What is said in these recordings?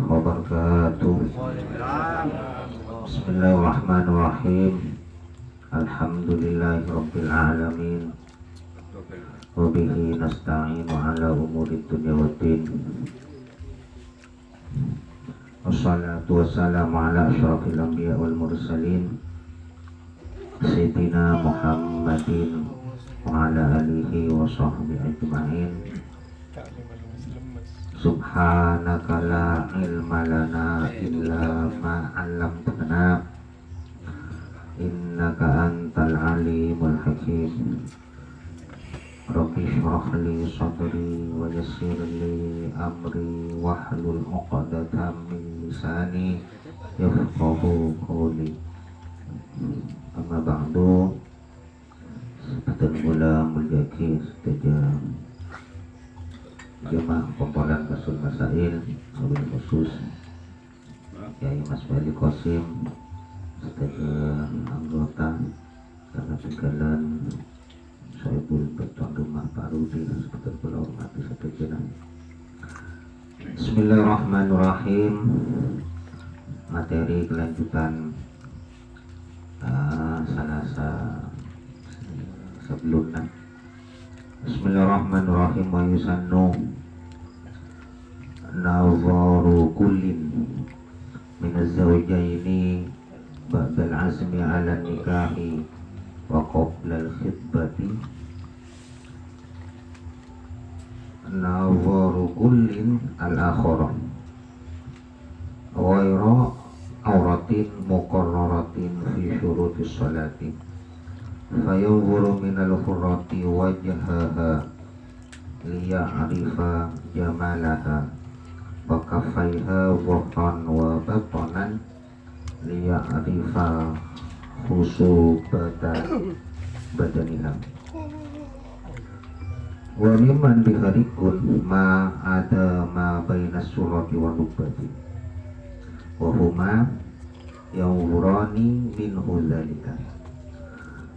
wabarakatuh. Bismillahirrahmanirrahim. Alhamdulillahirabbil alamin. Wa bihi nasta'inu ala umuri dunya waddin. Wassalatu wassalamu ala asyrafil anbiya wal mursalin Sayyidina Muhammadin wa ala alihi wa sahbihi ajma'in. Subhanaka la ilma lana illa ma 'allamtana innaka antal alimul hakim. Rabbi shrah li sadri wa yassir li amri wahlul 'uqdatam min lisani yafqahu qawli. Amma ba'du. Sebentar mula mulyaki sejak jemaah kumpulan Basul Masail Wabil khusus Yai Mas Wali Qasim sebagai anggota karena tinggalan Soebul Beton Rumah Baru di sebentar mula hormati sebagian. Bismillahirrahmanirrahim. Materi kelanjutan Salasa sebelumnya. Bismillahirrahmanirrahim. Wa yusannu nazaru kullin min az-zawjaini ba'da al-azmi 'ala nikahi wa qabla al-khitbati. Nazaru kullin al-akhirah ghayra auratin muqarraratin fi syurutis salati fayanzuru minal hurrati wajhaha liya'rifa jamalaha wa kaffaiha dhahran wa batanan liya'rifa khusubata badaniha wa mimman biharikun ma ada ma baina surati wa nubbati wa huma yanzurani minhu dhalika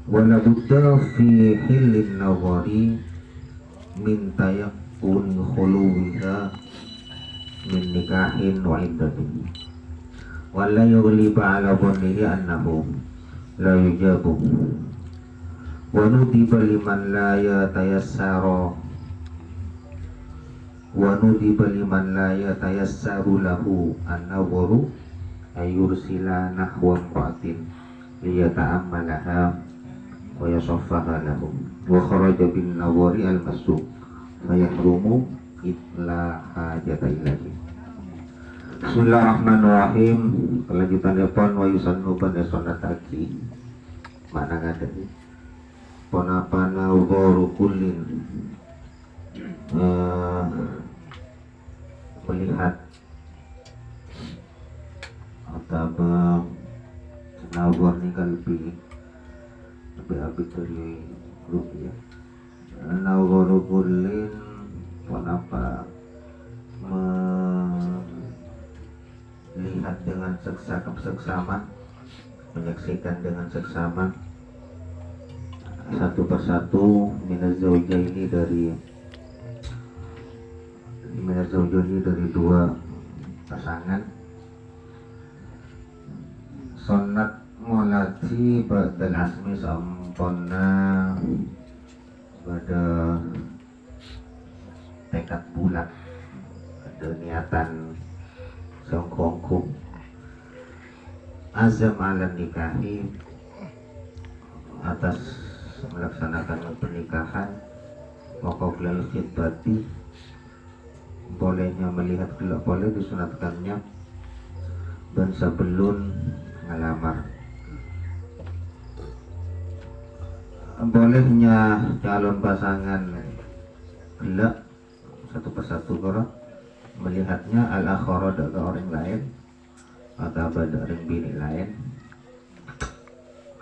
wala budda fi hillin nazari min tayakkuni khuluwiha min nikahin wa iddatin wala yughliba ala dhannihi annahu la yujabu wa nudiba liman la yatayassaru lahu an-nazaru ayursila nahwa imra'atin liyata'ammalaha wa yasaffaha lahum wa kharaja bin nawari al-masuk fayahrumu itla hajata ilahi. Bismillahirrahmanirrahim. Kelanjutan depan wa yusannu pada sunat aki mana ngadani ponapa nazaru kullin melihat atau nazar ni kalbi lebih dari rupiah. Nazaru kullin kenapa melihat dengan seksama, menyaksikan dengan seksama satu persatu minaz zawjaini dari dua pasangan. Sunnat mulati ba'dal asmi samponna pada tekad bulat, ada niatan songkongku azam ala nikahi atas melaksanakan pernikahan wa qablal khitbati bolehnya melihat gelap, boleh disunatkannya dan sebelum ngelamar. Bolehnya calon pasangan gelap satu persatu orang melihatnya al-akhara dari orang lain atau dari bini lain,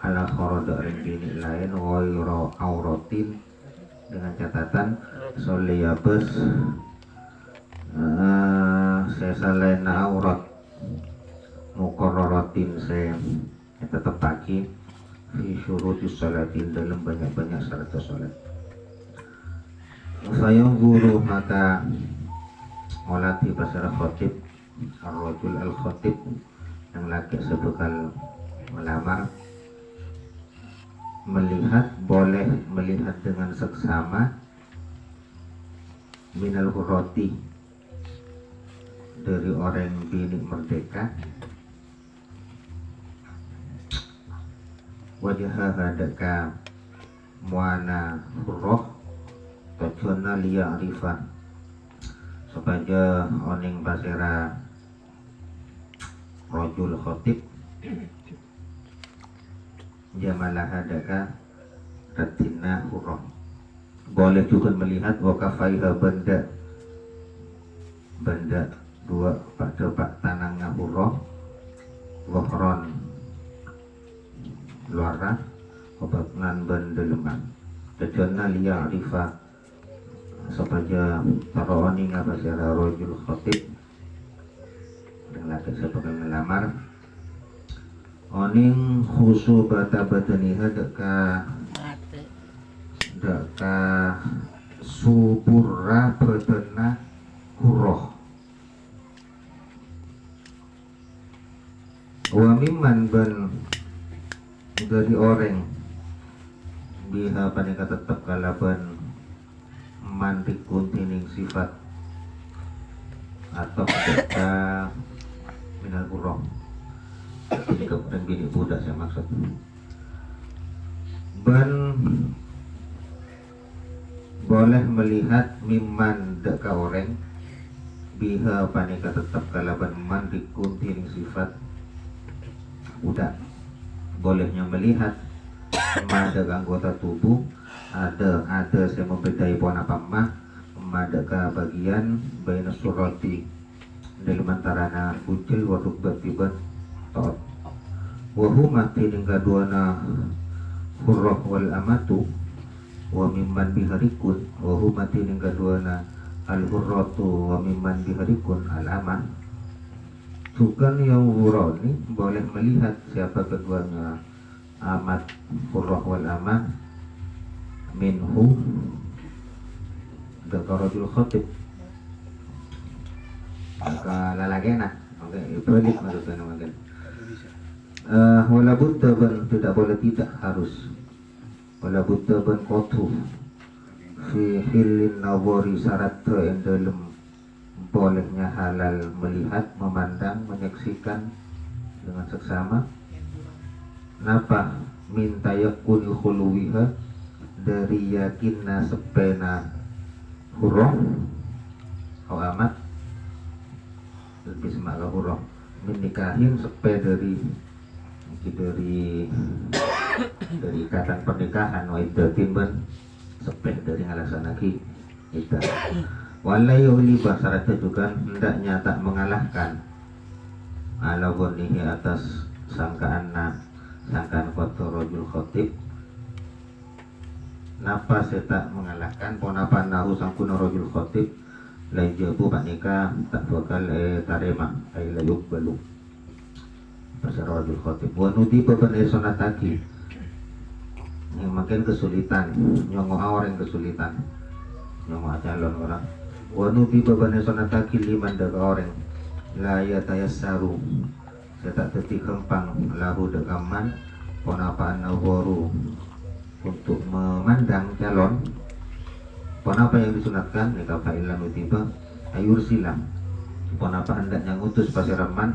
al-akhara dari bini lain ghayra auratin dengan catatan soliyabes selain aurat muqarraratin saya tetap pagi fi syurutis salatin dalam banyak-banyak syarat salat. Saya guru maka mulati pasar khotib ar-rajul al-khatib, yang laki sebekal melamar, melihat, boleh melihat dengan seksama minal hurrati, dari orang bini merdeka, wajah hadaka muana hurroh tajona liya arifah, supaya oning basera rajul khotib jamalah hadaka ratina hurroh, boleh juga melihat wakafaiha benda dua pada tanangnya hurroh wahron luara obatnan benda lemah tajana liya arifah, supaya tarawani ngabasara rajul khatib yang laki sebagai melamar oning khusu bata bataniha deka suburra batana hurroh wa mimman ban dari orang biha panika tetap kalaban mandikun tining sifat atau kita minal hurroh, ini kemudian bini budak saya maksud ban boleh melihat mimman deka orang biha panika tetap kalaban mandikun tining sifat budak, bolehnya melihat ada anggota tubuh, ada saya membedai pon apa mah ada ke bagian baina surati dalam antarana ucil waduk bertiban tot wahuma tining kaduana hurroh wal amatu wa mimman biharikun wahuma tining kaduana al hurratu wa mimman biharikun al amah. Bukan yang wuroni boleh melihat siapa keduanya amat hurrah wal amah minhu dakarajul khatib maka lalagena oke balik maksudnya mungkin wala budda ban tidak boleh tidak harus wala budda ban kotu fi hilin nawari syarat yang dalam bolehnya halal melihat, memandang, menyaksikan dengan seksama. Napa minta yakuni khuluwiha dari yakinna sepena hurroh kau amat lebih semak hurroh menikahin sepe dari ikatan pernikahan wa iddatin ban sepe dari ngalasanaki kita walayuli basarata juga hendaknya tak mengalahkan ala ghanihi atas sangkaan kotor rajul khatib napa saya tak mengalahkan ponapan nahu sangkuna rajul khatib lain jabu panika tak bakal tarema ay layuk balu pasar rajul khatib wanudi baban sonataki yang makin kesulitan nyongo orang kesulitan nyongo calon orang wanubi babane sonataki liman daga orang la yatayassaru saya tak teti kempang lahu dekaman ponapaan nawaru untuk memandang calon ponapa yang disunatkan nika fa'ilam utiba ayur silam ponapa hendaknya ngutus pasiraman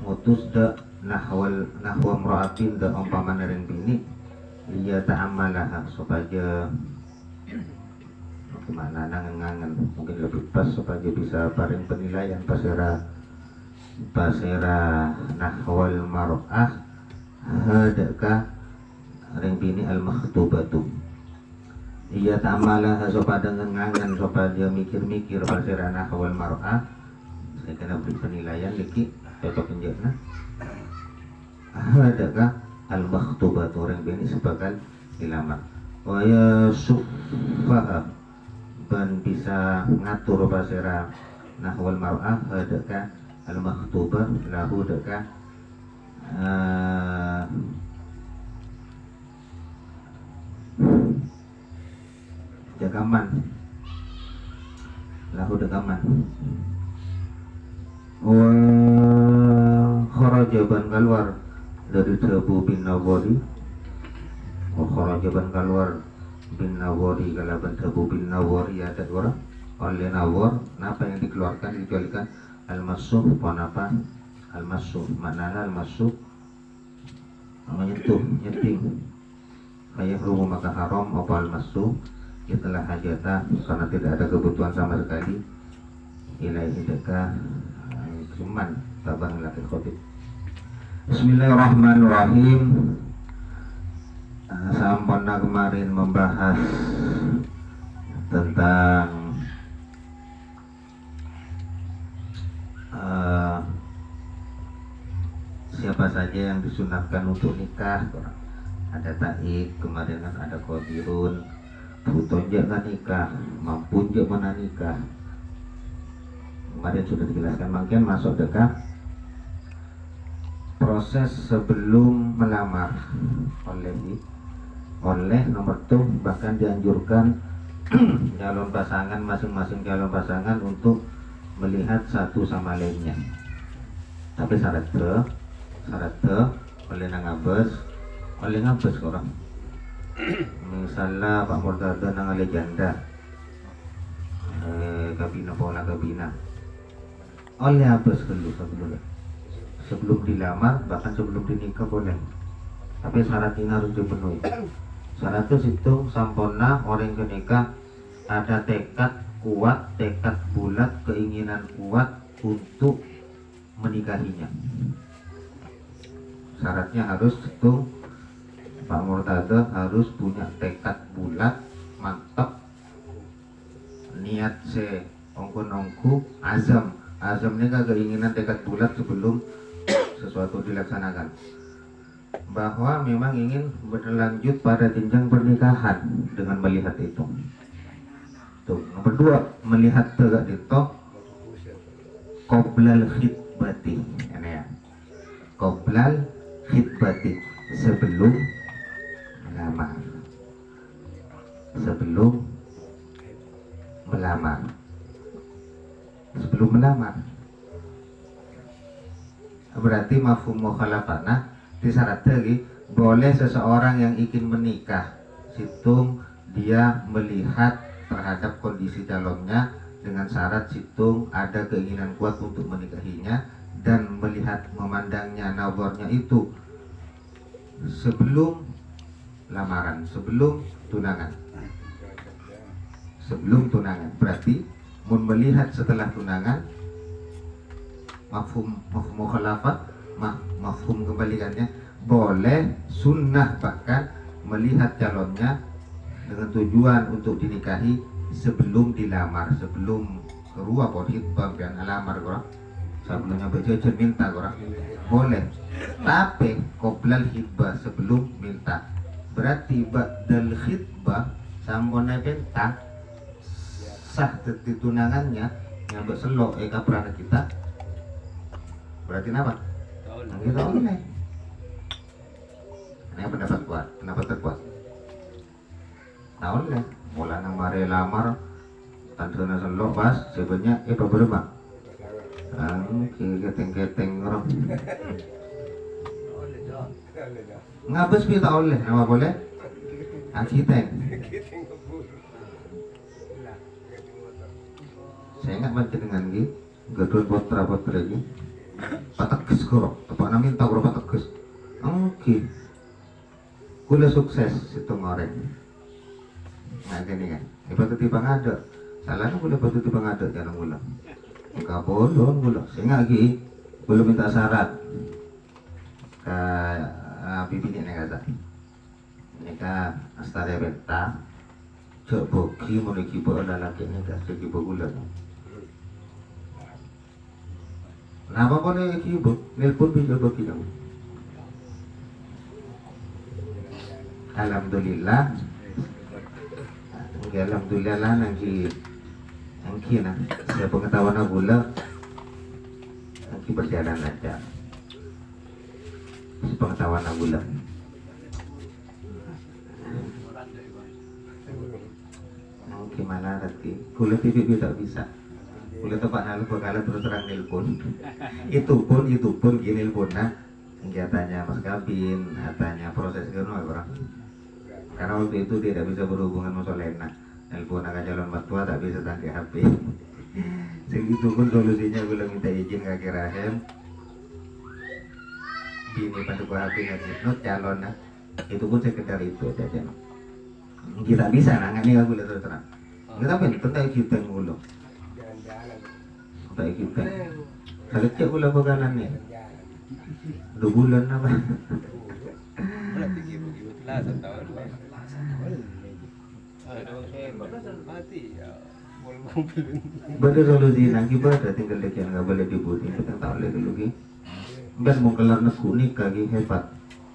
ngutus da nahwa mra'atin da umpamana ring bini liya ta'amalaha supaya kemana nangan-nangan mungkin lebih pas supaya bisa paling penilaian pasera nahwal mar'ah hadaka ring bini al makhtubatu iya ta'amalah supaya dengan ngangan supaya mikir-mikir pasera nahwal mar'ah saya kena beri penilaian lagi cocok penjana hadaka al makhtubatu ring bini sebagai dilamar wa ya sufaha ban bisa ngatur pasera nahwal mar'ah hadaka al makhtubah lahu deka jagaman lahu dekaman wa kharajaban keluar dari Abu bin Nawari, wa kharajaban keluar bin Nawari kalaban Abu bin Nawari ada orang oleh Nawar. Napa yang dikeluarkan dikecualikan al-masuh apa al-masuh maknanya al-masuh menyentuh nyeting kayak rumah maka haram apa al-masuh itulah hajatah karena tidak ada kebutuhan sama sekali ilaihi deka cuman tabang laki khotib. Bismillahirrahmanirrahim. Sampana kemarin membahas tentang siapa saja yang disunahkan untuk nikah. Ada taik kemarin kan, ada qadirun buton jangan nikah, mampu jangan nikah. Kemarin sudah dijelaskan. Makin masuk dekat proses sebelum melamar oleh nomor tuh bahkan dianjurkan calon pasangan masing-masing calon pasangan untuk melihat satu sama lainnya. Tapi syarat oleh ngabes orang. Misalnya Pak Murtada nang legenda kabina pola kabina oleh abes dulu sebelum dilamar bahkan sebelum dinikah boleh, tapi syarat ini harus dipenuhi. Syarat itu sampona orang yang nikah ada tekad kuat, tekad bulat, keinginan kuat untuk menikahinya. Syaratnya harus itu Pak Murtada harus punya tekad bulat, mantap, niat se ongku azam ini keinginan tekad bulat sebelum sesuatu dilaksanakan, bahwa memang ingin berlanjut pada jenjang pernikahan dengan melihat itu. Tuh, nomor 2 melihat tegak itu qoblal khitbati, ya. Qoblal khitbati sebelum melamar. Sebelum melamar. Berarti mafhum mukhalafana disyarat lagi boleh seseorang yang ingin menikah situng dia melihat terhadap kondisi calonnya dengan syarat situng ada keinginan kuat untuk menikahinya dan melihat memandangnya nazarnya itu sebelum lamaran, sebelum tunangan. Berarti mun melihat setelah tunangan mafhum mukhalafah, mafhum kebalikannya boleh sunnah bahkan melihat calonnya dengan tujuan untuk dinikahi sebelum dilamar, sebelum kerua khitbah dan alamar korang sebelumnya berjajar minta korang boleh, tapi qoblal khitbah sebelum minta berarti ba'dal khitbah sambona minta sah tunangannya yang berselok kaprana kita berarti apa? Kita oleh. Ini pendapat kuat, pendapat terkuat. Nah oleh, mulai mari lamar, tanda selok pas, sebenarnya berapa? Keteng orang. Ngabes kita oleh, nama boleh? Akiteng. Saya ingat baca dengan gitu, gedul potra lagi. Patekes korok, tepak namin tak korok patekes. Oke, kula sukses situ ngoreng. Nah gini kan, batu tiba ngada. Salahnya kula batu tiba ngada jangan gula. Enggak boleh gula. Saya lagi belum minta syarat ke bibinya nih kata. Nika astare beta, cok boki mau dikibar lelaki ini kasih kibar gula. Kenapa kau nih kibuk? Nelpon bisa bagi kamu. Alhamdulillah. Alhamdulillah lah nanti nah saya pengetahuan gula nanti berjalan aja. Pengetahuan gula. Gimana nanti? Gula TV tak bisa. Boleh tepat lalu bakalan terus terang nelpon. Itu pun gini nelpon nah. Katanya Mas Kabin, katanya proses kenal orang. Karena waktu itu dia tidak bisa berhubungan sama Solena. Nelpon agak calon mertua tak bisa tangkap HP. Segitu pun solusinya gue minta izin ke Rahim. Bini pada gua HP nggak calon nah. Itu pun sekedar itu aja. Kita bisa nangani aku lihat terus terang. Kita pun tentang kita mulu. Tentang kita. Kalau cek pula bakalan nih. 2 bulan apa? Berarti gitu lah setahun. Betul solusi nanti pada tinggal lagi nggak boleh dibuat kita tak boleh dulu ki. Ben mau kelar neku nikah ki hebat.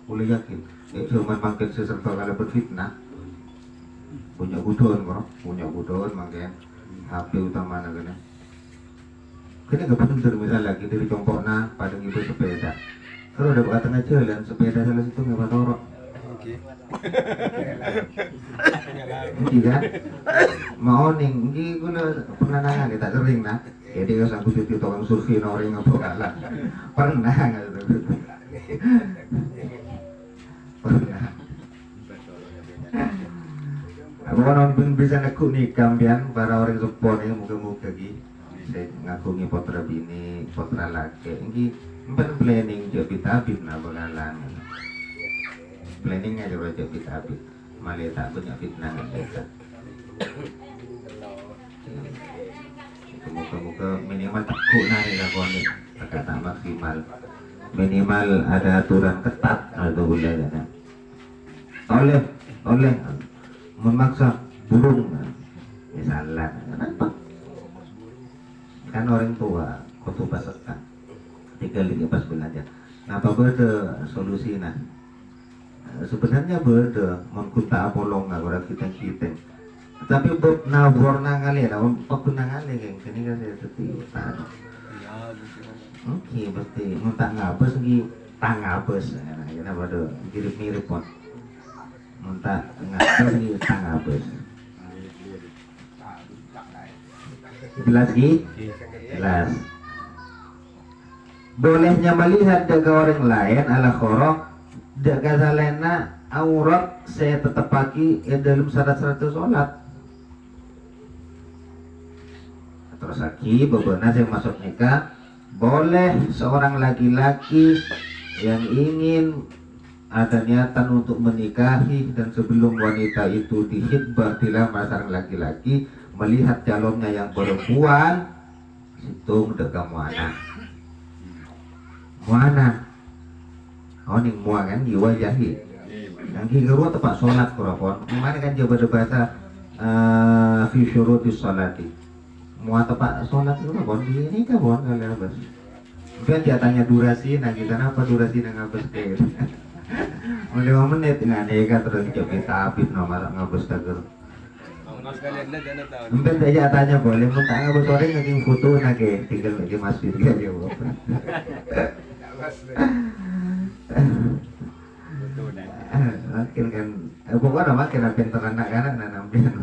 Boleh yakin. Cuman makin seserba kalau berfitnah. Punya budon makin HP utama nak kena gak bener misalnya lagi dari congkokna pada ibu sepeda. Kalau udah buka tengah jalan sepeda salah situ nggak patorok. Tidak mau ning ini gue pernah nanya kita sering nah jadi kalau sanggup jadi tukang survei noring apa kalah pernah nggak pernah aku kan bisa nekuk nih kampian para orang support ini muka-muka gitu saya ngakungi potra bini potra laki ini planning jadi tabib nah bakalan planning aja udah jadi tabib malah tak punya fitnah kita muka-muka minimal takut nari lakon nih kata maksimal minimal ada aturan ketat atau boleh oleh memaksa burung misalnya kenapa kan orang tua khutbah sekat ketika lagi pas belajar nah apa beda solusi nah sebenarnya beda mengkuta apolong orang kita tapi buat nabor nangali ada waktu nangali kayak sini kan saya setiap oke pasti minta ngabes lagi tangabes nah kita pada mirip pun minta ngabes lagi tangabes jelas ki jelas bolehnya melihat daga orang lain ala khorok daga salena aurat saya tetap pagi dalam syarat-syarat sholat terus lagi beberapa yang masuk nikah boleh seorang laki-laki yang ingin ada niatan untuk menikahi dan sebelum wanita itu dihitbah dilamar seorang laki-laki melihat calonnya yang perempuan situng daga muana oh nih mua kan jiwa jahi yang kira tepat sholat kurapon kemana kan jawab bahasa fi syurutis sholati mua tepat sholat kurapon ini kan bon kalian apa kan dia tanya durasi nah kita apa durasi nang ngabes kayak 5 menit nggak nega terus coba tabib nomor ngabes tager mungkin aja tanya boleh mau tak ngabes sore ngaging foto nake tinggal lagi masjid kan ya makin kan pokoknya makin pinter anak-anak nanampian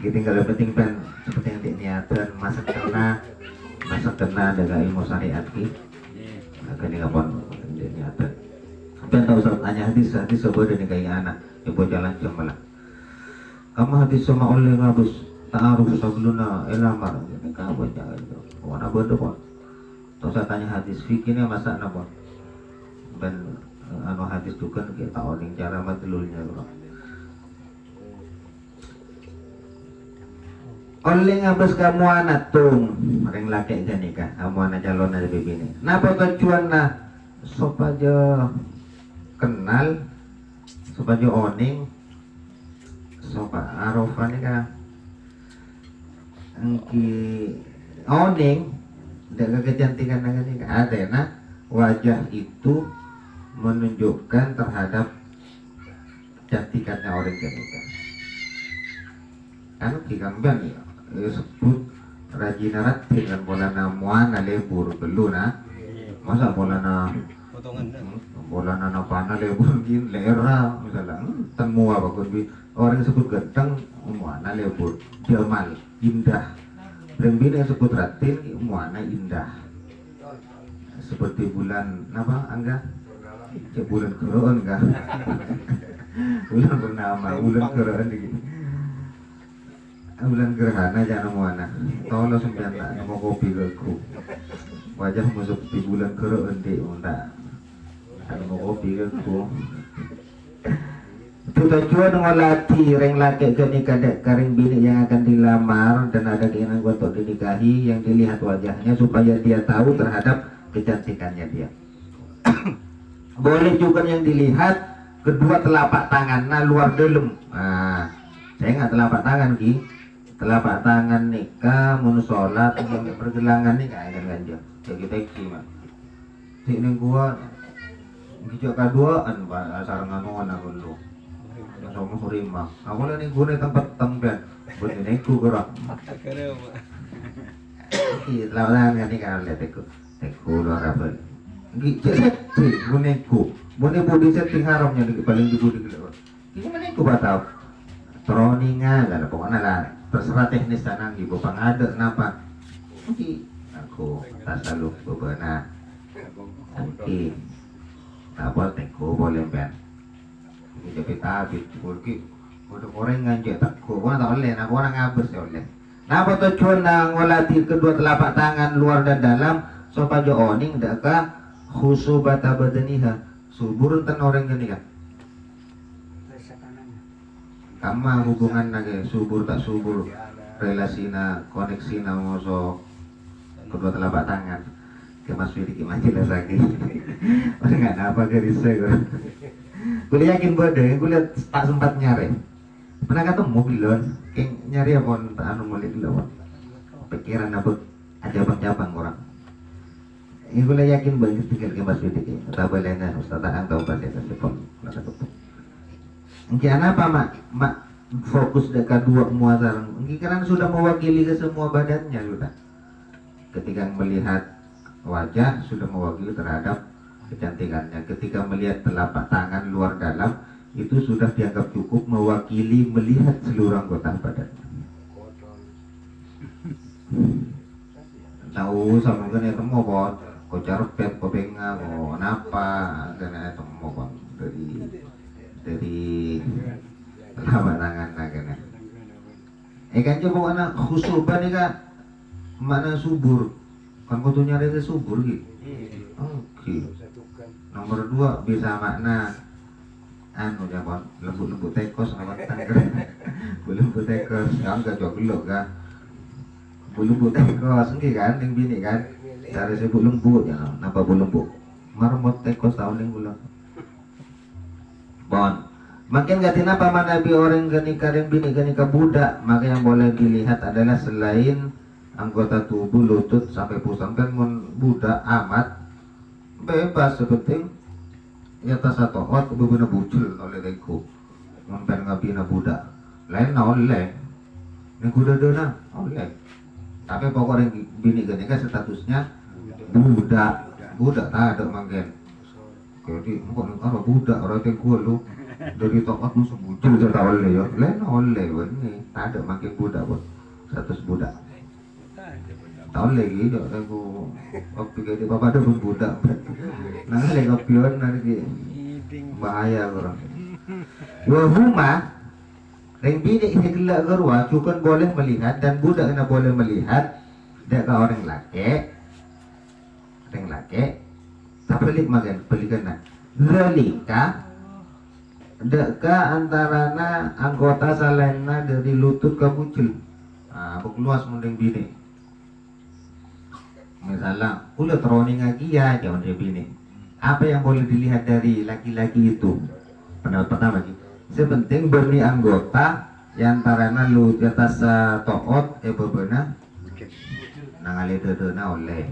gitu kalau penting pen seperti yang niatan masak kena dengan ilmu syariat ki akan ngapon niatan pen tahu usah tanya hadis sebuah dan kayak anak ibu jalan jamalah kamu hadis sama oleh ngabus ta'aruf sabluna elamar ini kamu jangan warna bodoh terus saya tanya hadis fikirnya masa apa dan anu hadis itu kan kita oning cara madlulnya bro oleh ngabes kamu anak tung orang laki aja nikah kamu anak calon aja bibini napa tujuan nah supaya kenal supaya oning supaya arafan nikah engki oning dengan kecantikan dengan ini adena wajah itu menunjukkan terhadap cantikannya orang nikah kan digambar ya sebut rajina ratin dan bolana muana lebur beluna masa bolana bolana napana lebur gin lera misalnya temua bagus orang sebut ganteng muana lebur jamal indah Rembina sebut ratin muana indah seperti bulan apa angga cek bulan keroon kah bulan purnama bulan keroon gitu bulan gerhana jangan muana tolong sembilan tak mau kopi keku wajahmu seperti bulan keroon deh enggak mau kopi keku tujuan ngolati reng laki ke nikah karing bini yang akan dilamar dan ada keinginan untuk dinikahi yang dilihat wajahnya supaya dia tahu terhadap kecantikannya dia. Boleh juga yang dilihat kedua telapak tangan luar dalam. Nah, saya nggak telapak tangan ki, telapak tangan nikah mun sholat sampai pergelangan nih kayak ganja. Jadi teksi mah. Si neng gua hijau kaduaan sarangan ngona dulu. Sama Surima, aku lah nih gue tempat tempat buat neku gerak. Iya, lawan kan nih kan lihat teku luar apa? Gitu, gue neku, gue budi setting haramnya di paling di budi gitu. Ini mana neku batau? Troningan lah, pokoknya lah terserah teknis sana gitu. Pangada kenapa? Aku tak selalu bebenah. Nanti, apa teku boleh ben? Jadi tabit, kurki, udah orang ngajak tak kau tak oleh, nak orang ngabers ya oleh. Napa tujuan nang ngolati kedua telapak tangan luar dan dalam supaya oning deka khusubata badaniha subur ten orang gini kan. Kama hubungan nage subur tak subur relasina koneksina moso kedua telapak tangan. Kemas Widi kimajilah lagi. Orang nggak apa garisnya. Gue yakin bodoh, gue lihat tak sempat nyari. Pernah ketemu bilon, kayak nyari apa tak anu mulai bilon. Pikiran apa aja cabang orang. Ini gue yakin banget tinggal ke Mas Widi. Tak boleh nih, Ustaz tak tahu balik ke depan. Mungkin apa mak fokus dekat dua muasar. Mungkin karena sudah mewakili ke semua badannya sudah. Ketika melihat wajah sudah mewakili terhadap kecantikannya. Ketika melihat telapak tangan luar dalam itu sudah dianggap cukup mewakili melihat seluruh anggota badannya. Tahu sama kan itu mau bon, kau carpet, kau pengang, kau napa, karena itu mau bon dari telapak tangan kan. Kan coba anak khusuban ni kan mana subur, kan kau tu nyari itu subur gitu. Oke. Nomor 2 bisa makna anu jawab lembut-lembut tekos awak tangga. Lembut tekos, enggak jauh gelok kan. Lembut tekos nggih kan ning bini kan. Cara sebut lembut ya, napa lembut. Marmot tekos tahun ning bulan. Bon. Makin gak tinapa manabi orang genika dan bini genika budak, maka yang boleh dilihat adalah selain anggota tubuh lutut sampai pusang kan mun budak amat bebas sepenting nyata satu ot beberapa bucul oleh deku mempen ngabina budak lain na oleh ini kuda dona oleh tapi pokoknya bini gini kan statusnya budak tak ada manggen jadi kok budak orang teku lu dari tokat musuh bucul cerita oleh ya lain oleh ini tak ada manggen budak buat status budak tahun lagi jauh aku kopi kayak bapak ada pun budak nanti lagi kopion nanti bahaya orang wahuma yang bini ini gelak gerwa cukup boleh melihat dan budak kena boleh melihat dia ke orang laki tak pelik makan pelik kena zalika deka antarana anggota salena dari lutut ke bucil luas mending bini. Misalnya, udah troning lagi ya, jangan dia bini. Apa yang boleh dilihat dari laki-laki itu? Pendapat pertama lagi. Sepenting berni anggota yang tarana lu di atas toot, bebena, nangali dedena oleh.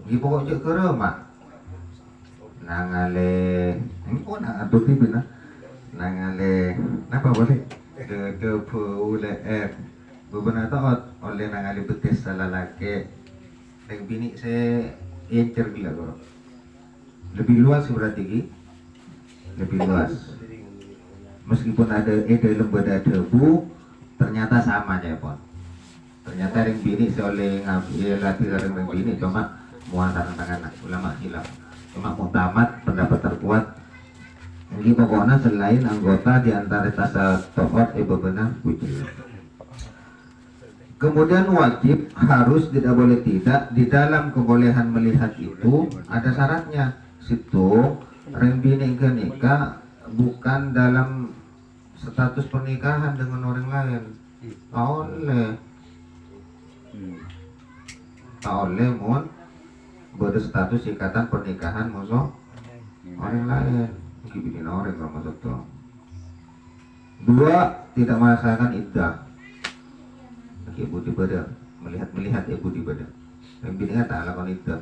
Di pokok cek kerema, nangali, ini kok nak atur tiba na, nangali, apa boleh? Dede pule beberapa taat oleh nangali betes salah laki yang bini saya encer gila koro lebih luas berarti lebih luas meskipun ada lembada debu ternyata sama aja pon. Ternyata ring bini seoleh ngabi latih ring bini cuma muatan tangan ulama hilaf. Cuma mutamat pendapat terkuat. Jadi pokoknya selain anggota di antara tasa tohot bebenah wujud. Kemudian wajib harus tidak boleh tidak di dalam kebolehan melihat itu ada syaratnya. Situ ring bini ke nikah bukan dalam status pernikahan dengan orang lain. Tak oleh mun berstatus ikatan pernikahan musuh orang lain. Bikin orang kalau masuk tuh. 2. Tidak merasakan iddah. Ibu di badan melihat ibu di badan. Yang bini tak lakukan iddah.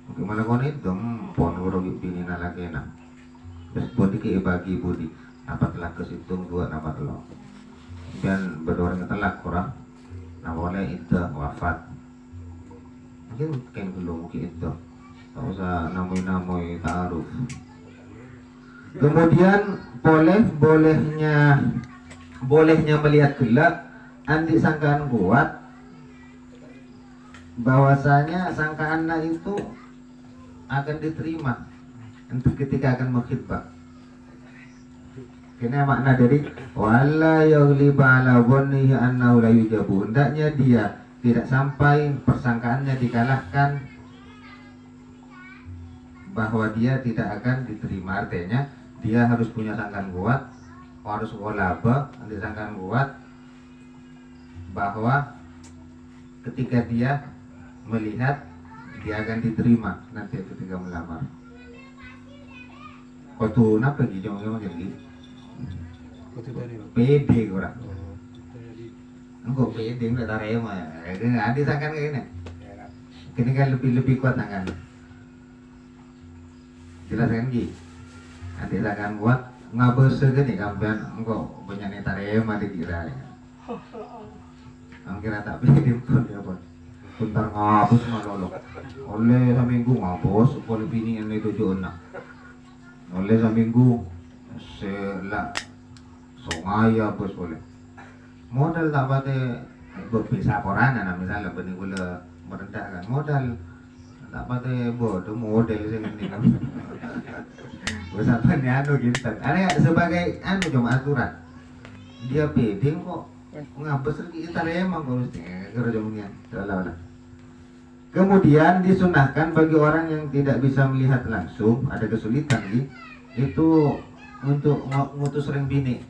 Mungkin melakukan iddah pon urut bini nalaki nak. Terus bodi ke bagi bodi. Dapat telah kesitung 2 dapat lo. Dan berdorong telak kurang. Nah boleh iddah wafat. Mungkin belum mungkin iddah. Tak usah namui ta'aruf. Kemudian bolehnya melihat gelap andi sangkaan kuat bahwasanya sangkaannya itu akan diterima untuk ketika akan mengkhidbah. Kena makna dari wala yaghliba ala dhannihi annahu la yujabu. Hendaknya dia tidak sampai persangkaannya dikalahkan bahwa dia tidak akan diterima. Artinya dia harus punya sangkaan kuat, harus golaba, nanti sangkaan kuat bahwa ketika dia melihat dia akan diterima nanti ketika melamar. Kau tuh napa gijong-gijong jadi? Pede kurang. Enggak pede nggak tarik mah. Ada sangkaan kayak gini. Kini kan lebih kuat tangan. Jelaskan gini. Ada sangkaan kuat ngabes gini kampian enggak banyak nih tarik mah dikira. Angkira tak pede pun dia pun. Bentar ngabus malolok. Oleh seminggu ngabus, boleh bini yang itu jona. Oleh seminggu selak songaya bos boleh. Modal tak pate berpisah koranan misalnya benih gula merendahkan modal tak pate bodoh model segini kan. Bersama anu gitu. Ada sebagai anu cuma aturan. Dia pede kok ngabes kita emang kalau kerjanya salah. Kemudian disunahkan bagi orang yang tidak bisa melihat langsung, ada kesulitan itu untuk ngutus ring bini.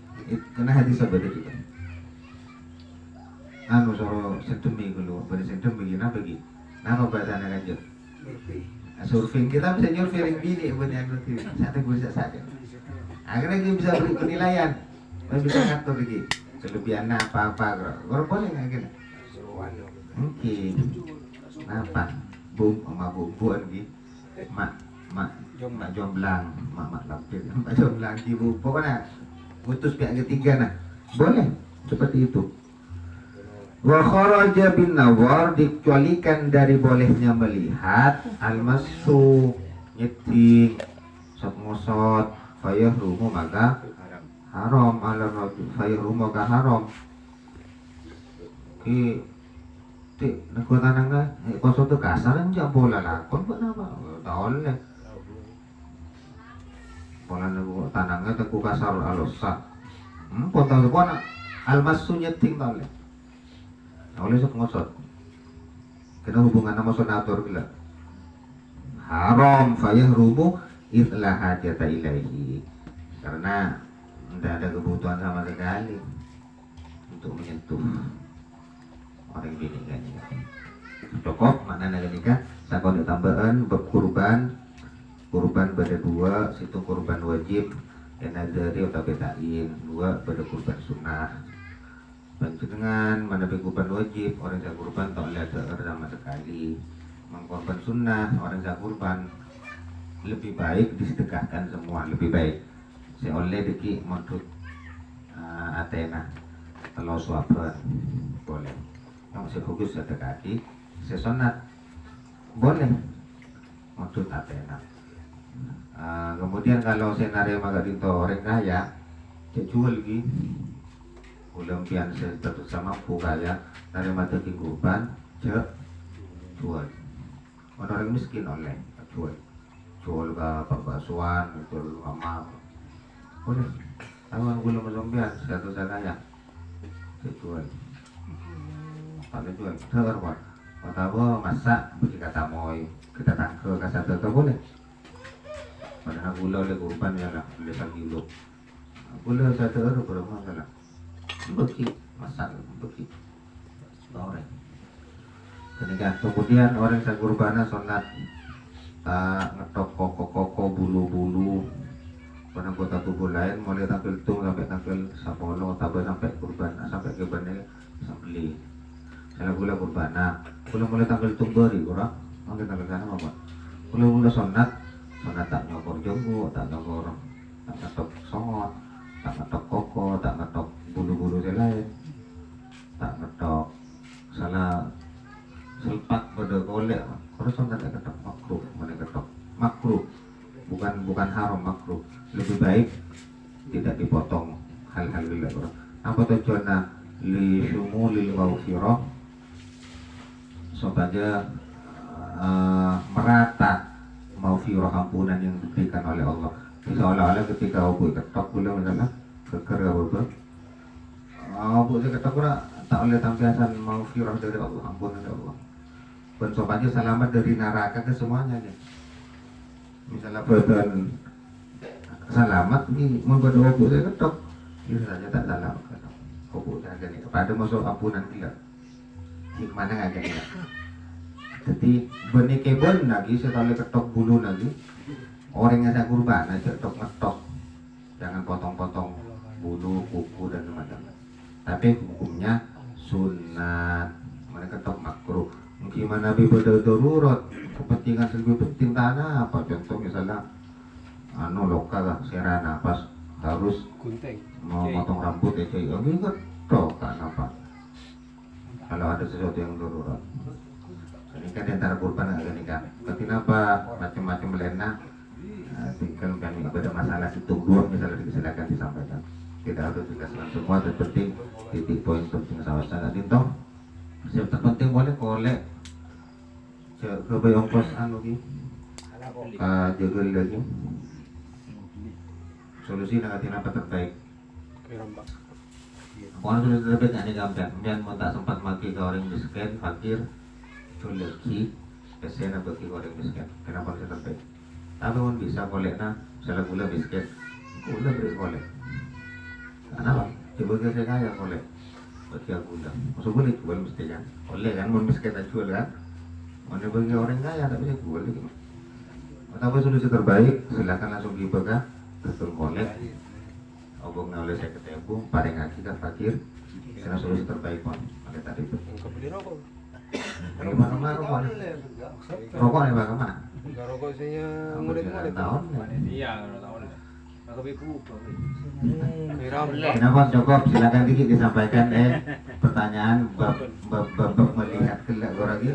Kena hadis sabda juga. Anu soro sedemi dulu, pada sedemi gina bagi. Nama bahasanya kanjeng? Surfing kita bisa nyurfing ring bini benar berarti. Satu bisa saja. Akhirnya dia bisa beri penilaian, bisa ngatur lagi. Kelebihan apa-apa, kalau boleh nggak gitu? Mungkin. Apa? Sama bumbuan gitu. Mak jomblang, mak lampir, mak jomblang ibu. Pokoknya putus pihak ketiga nah. Boleh seperti itu. Wa kharaja bin nawar dikecualikan dari bolehnya melihat al-masu nyeting sok ngosot fayahrumu maka haram ala rajul fayahrumu maka haram negara tanangga kosong tu kasar enggak bola lakon kenapa tak oleh bola negara tanangga teku kasar alosa potong tu pun almasu nyeting tak oleh oleh sok ngosot kena hubungan sama sonator gila haram fayahrumu idlah hajata ilaihi karena tidak ada kebutuhan sama sekali untuk menyentuh orang bini kan cukup maknanya nikah sakon tambahan berkurban pada 2 situ kurban wajib dan nadari atau betain 2 pada kurban sunnah dengan mana kurban wajib orang yang kurban tak boleh ada sama sekali mengkorban sunnah orang yang kurban lebih baik disedekahkan semua lebih baik saya oleh deki modut Athena kalau suapan boleh yang saya fokus ada kaki saya sunat boleh modut Athena kemudian kalau saya narik maka dinto orang kaya saya jual lagi ulang pian status sama mampu kaya dari mata kurban jual orang miskin oleh jual ke perbasuan jual mama boleh tahu gula mazombian status kaya jual pada jual terus buat atau masak bagi kata moy kita tangke kasar itu boleh padahal gula oleh kurban ya lah boleh kilo gula satu orang berapa lah beki masak beki goreng kemudian orang yang kurbana sholat ngetok koko bulu-bulu anggota tubuh lain mulai tampil tung sampai tampil sapolo tambah sampai kurban sampai ke bandnya sembeli kalau gula kurbana gula mulai tampil tung beri kurang mungkin tampil sana apa gula sholat tak nyokor jonggo tak nyokor tak ngetok songot tak ngetok koko tak ngetok bulu-bulu lain tak ngetok salah selpak pada golek kalau sholat tak ketok makruh mana ketok makruh bukan haram makruh lebih baik tidak dipotong hal-hal bila apa tujuannya li syumulil maghfirah supaya merata maghfirah ampunan yang diberikan oleh Allah seolah-olah ketika abu ketok gula misalnya keker apa abu ketok gula tak oleh tampiasan maghfirah dari Allah ampunan dari Allah dan supaya selamat dari neraka ke semuanya nih misalnya badan selamat ini membuat abu saya ketok itu saja tak dalam abu saja nih pada masuk ampunan dia gimana aja nih jadi benih kebun lagi setelah ketok bulu lagi orangnya saya kurban aja ketok ngetok jangan potong-potong bulu kuku dan semacamnya tapi hukumnya sunat mereka ketok makruh gimana Nabi berdarurat kepentingan lebih penting tanah apa contoh misalnya lokal serana pas harus mau potong rambut aja ini ketok kan apa kalau ada sesuatu yang darurat ini kan antara kurban dengan nikah kenapa macam-macam melena tinggal kami pada masalah situng dua misalnya silakan disampaikan tidak harus dikasihkan semua terpenting titik poin penting sama-sama dintoh yang terpenting boleh kolek ke bayang kos lagi jaga lagi solusi negatif apa terbaik orang sudah terbaik ini gampang kemudian mau tak sempat maki ke orang miskin fakir lagi kesana bagi orang miskin kenapa bisa terbaik tapi pun bisa kolek misalnya gula miskin gula beri kolek kenapa? Coba saya kaya kolek bagi gula maksud boleh jual mesti kan kolek kan mau miskin tak jual kan mana bagi orang kaya tak bisa jual lagi apa solusi terbaik silakan langsung dibaga betul kolek obongnya oleh saya ketemu paling ngaji kan fakir karena solusi terbaik pun oleh tadi bagaimana rokok nih bagaimana rokok saya mulai tahun iya tahun kenapa cukup silakan dikit disampaikan pertanyaan bab melihat kelak lagi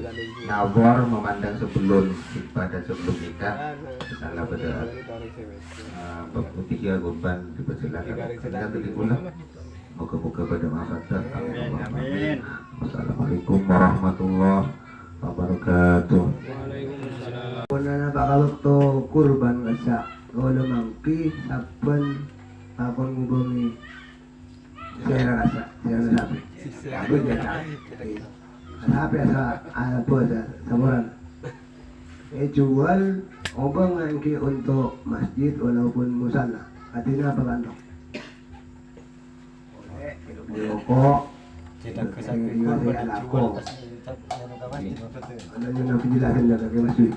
nawar memandang sebelum pada sebelum nikah salah pada bab putih ya kurban dipersilakan kita tadi pulang moga-moga pada masyarakat amin. Assalamualaikum warahmatullahi wabarakatuh. Wala kalau to kurban sa kalau mangki saben akon ngubengi saya rasa sapi. Aku jadi sapi asa apa sa samuran. Jual obang angki untuk masjid walaupun musala. Artinya apa kan? Rokok cetak ke sapi kurban jual ada yang penjelasan dari Mas Dwi.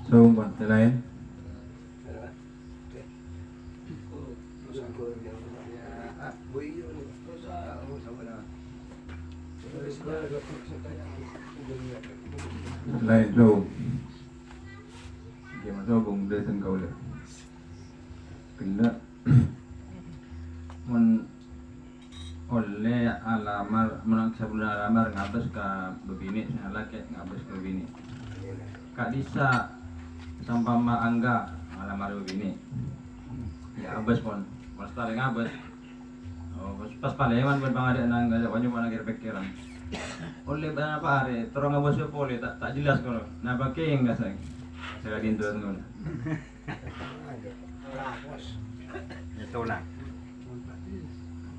So, buat lain. Lain so. Gimana so bung desain kau le. Kena oleh alamar menang sebelum alamar ngabes ke begini salah kayak ngabes ke begini Kak Disa sampama angga alamar begini ya abes pon mastar ngabes pas Paleman ben bang ada nang ada banyak mana pikiran. Oleh bang apa hari terus nggak bosnya poli tak jelas kalau. Nah pakai enggak sayang. Saya lagi terus ngono. Itu lah.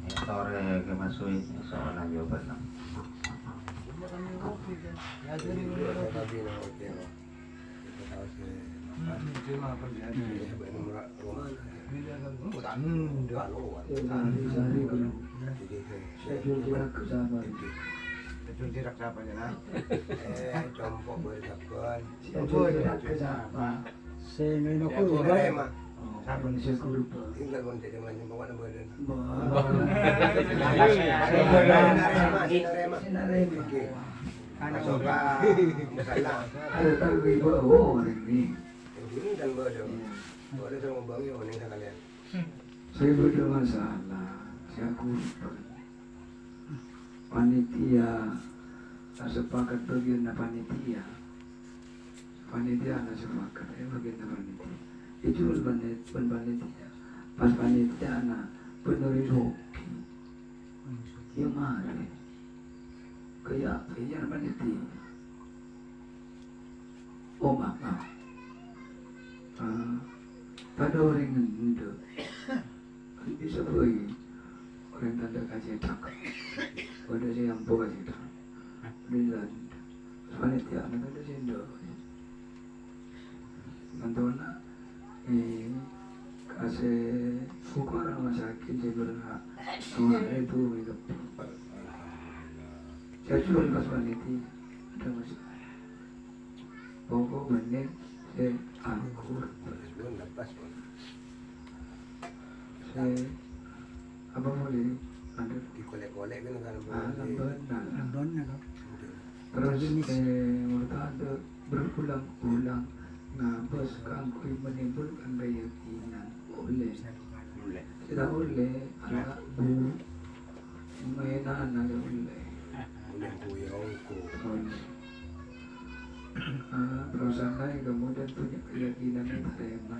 Sore ke masui soalnya jawaban lang. Itu tidak siapa ya nah. Jompo bersabun. Sabun syukur. Tinggal pun jadi macam bawa nama badan. Masuk ke masalah. Ada tahu ibu orang ni. Ini dan bodoh. Bodoh sama bangi orang ini kalian. Saya bermasalah. Saya kurban. Panitia sepakat bagian panitia. Panitia nak sepakat bagian panitia. Itu panitia. Pas panitia nak penuri hoki. Dia mari. Kayak panitia. Oh maaf. Pada orang yang kan bisa pergi orang tanda kasih tak pada saya yang bawa kasih tak bilang panitia anak ada sendok nantona kasih fukar rumah sakit saya berhak semua itu hidup saya jual pas panitia ada masalah pokok benih saya angkur saya apa boleh ada Dikolek-kolek kan kalau lamban terus menurut ada berulang-ulang ngabas kangkui menimbulkan keyakinan oleh tidak boleh anak bu mainan aja boleh boleh kuyongku. Perasaan lain kemudian punya keyakinan yang terima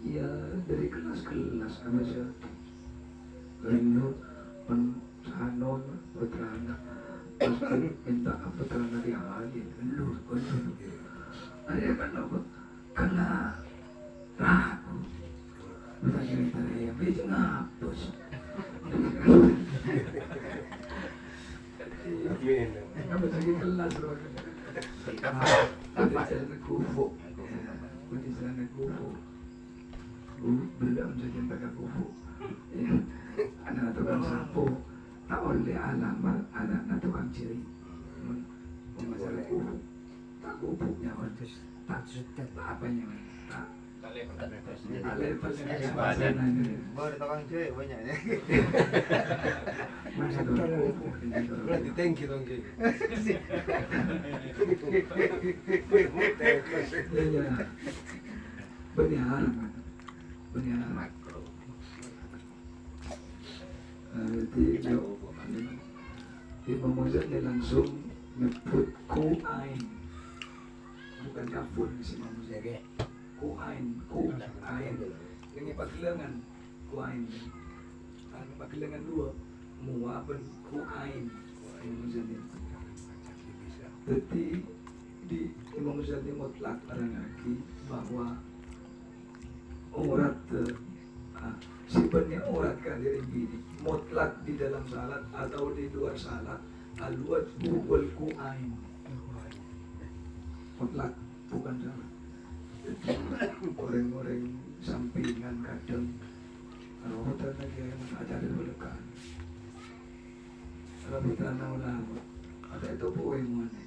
ya dari kelas-kelas sama siapa Rindu Sanon Putrana pasti minta Putrana dihalin Lur ada kan apa kena ragu bertanya kita ya bisa ngapus apa lagi kelas apa sana kufu di sana kufu belum saja pakai kufu anak tukang sapu tak oleh alamat anak tukang ciri masalah kufu tak kufuknya tak apanya tak alih pasal Baru tukang cewek banyak ya. masih tukang kufu Berarti thank you dong Ki. ya berharap berharap jadi Imam Muzani langsung nyebut ku'ain bukan kafur si Imam Muzani ku'ain ini paglangan ku'ain paglangan dua muwaban ku'ain Imam Muzani jadi di Imam Muzani mutlak orang lagi bahwa urat sebenarnya urat kadir ini mutlak di dalam salat atau di luar salat al-wad wal ku'ain mutlak bukan salat orang-orang sampingan kadang kalau hutan lagi yang ajar berlekan kalau hutan ulama ada itu boleh mana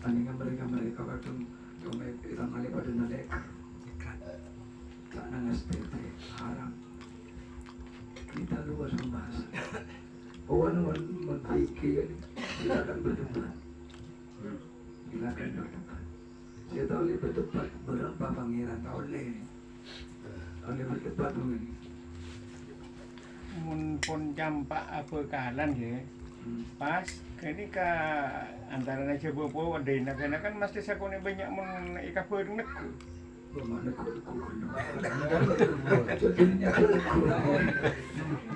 tandingan mereka kadang cuma kita kali pada nalek tak nangas tete haram kita luas membahas orang memikir silakan berdebat saya tahu boleh berdebat berapa pangeran tak boleh berdebat begini pun campak apa kalan ya pas kini ka antara na siya po ada na kan mesti sa kunin banyak mun ikapur nak Bagaimana jadinya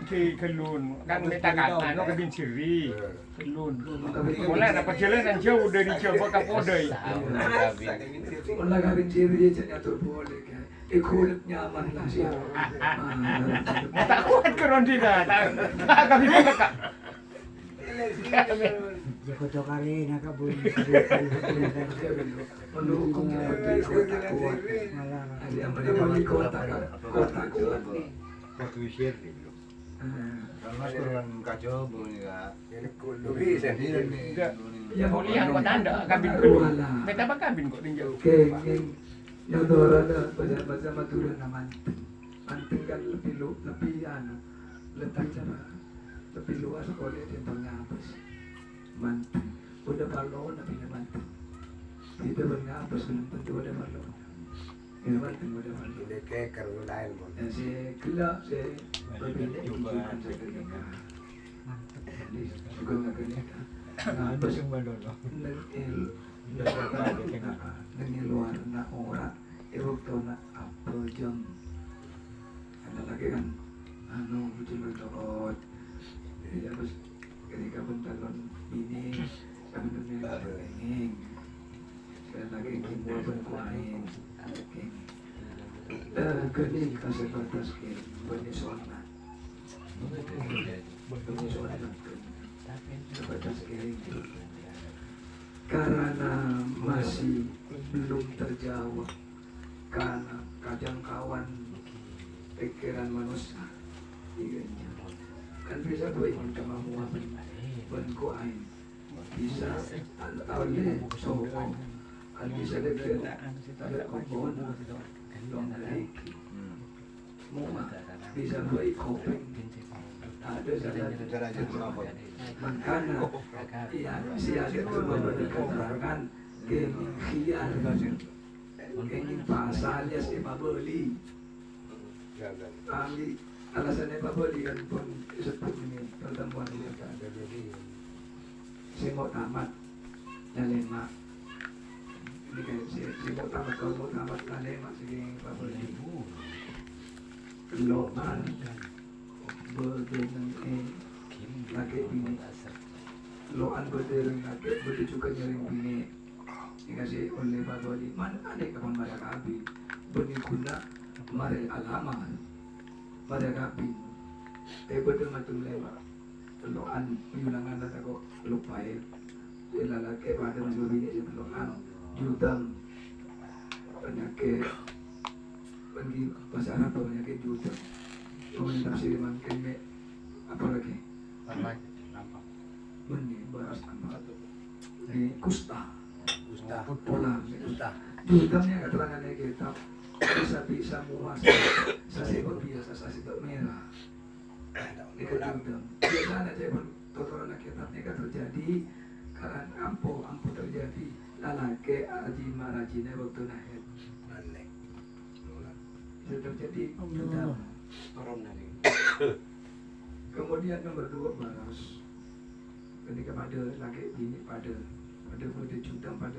Ki kelun kan beta kata no kabin ciri kelun. Mulai dapat jalan jauh dari Jawa ke Podai. Wala kabin ciri dia nyatur boleh kan. Kulit nyaman lah siya. Tak kuat keron tidak. Tak kabin kakak. Jakoto kali nakabun. Mendukung yang kuat. Ada yang menemani kota kan. Kota kuat. Waktu share dulu. Kalau kurang kacau boleh enggak? Ya boleh yang kau tanda kabin kelun. Beta apa kabin kok tinjau. Oke, nyodora baca maturan naman. Anting kan lebih letak cara lebih luas oleh tentangnya apa sih? Mantu, udah balon tapi mantu. Kita berngapus belum tentu udah balon. Ini mantu udah balon. Ini kayak karena lain mau. Saya gelap, saya berbeda bukan saya kerja. Jadi juga nggak kerja. Ngapus yang balon. Dengan luar na orang, waktu na apa jam. Ada lagi kan, hujan bertorot. Jadi habis ketika bentalon ini, kami dunia pengen. Sekali lagi kita berkuain. Kening kasih batas ke penyesuaian. Penyesuaian batas ke karena masih belum terjawab karena kajangkauan pikiran manusia iganya kan bisa gue ingin kemampuan berkuain bisa oleh sohong kan bisa dekat ada kebun dong lagi semua bisa gue kopeng ada salah makanya ya si ada itu memberikan keming khiar keming pasal ya si pabeli kami alasannya pabeli kan pun sebut ini pertemuan ini kan si mau tamat nyalema ini kayak si mau tamat kalau mau tamat nyalema si pabeli loan berdenang lagi bini loan berdenang lagi berde juga nyaring bini dikasih oleh Pak Wali mana ada kapan mereka habis berguna mari alaman mereka habis berde macam lewat loan ulangan data kok lupa ya lalaki pada macam bini si loan judam penyakit pergi bahasa Arab penyakit judam kemudian tafsir makin apa lagi? Benih beras tambah di kusta pola judamnya keterangannya kita bisa muas sasibot biasa sasibot merah ini ke judam biasanya saya bertotoran kitabnya kan terjadi karena ampuh terjadi lalaki aji marajina waktu nahid itu terjadi judam kemudian nomor 2 baras ketika pada laki bini pada judam pada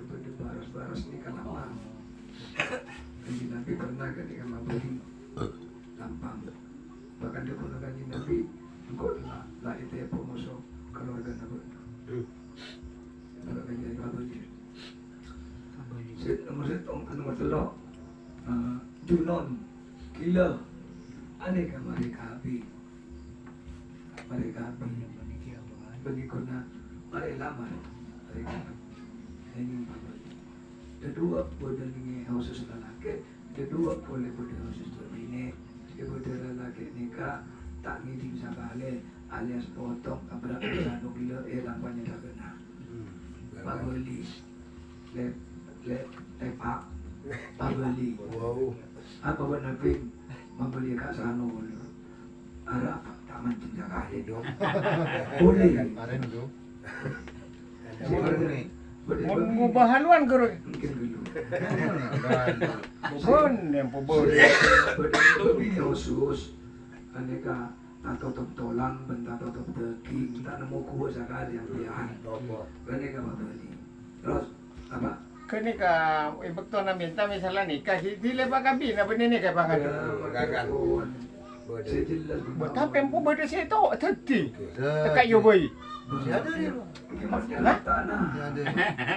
baras ini kan lampang jadi Nabi pernah ketika mabudi lampang bahkan dia pernah kaji Nabi engkau lah itu ya pemusuh keluarga Nabi kalau kaji mabudi nomor 3 Junon gila aneh kan mereka habis bagi guna mereka lamar mereka ingin apa kedua bodoh ini khusus lelaki kedua boleh bodoh khusus berbini bodoh lelaki nikah tak ngiding sakale alias potong abrak satu kilo lampanya tak kena pak beli lepak pak beli apa benar ping membeli kat sana dulu ada apa taman penjaga dong boleh Kemarin tu. Mengubah haluan ke mungkin dulu Bubun yang pubun. Berbeda khusus aneka tak tutup tulang bentar tutup daging tak nemu kuah sekali yang pilihan aneka apa beli terus apa Kini ka ibag to na minta misalnya nikah dile pa kabi na benih ni kay pangadto. Gagal. Saya jelas Buat apa yang pun beda saya tahu tadi. Tak yo boy. Ada dia. Gimana tanah?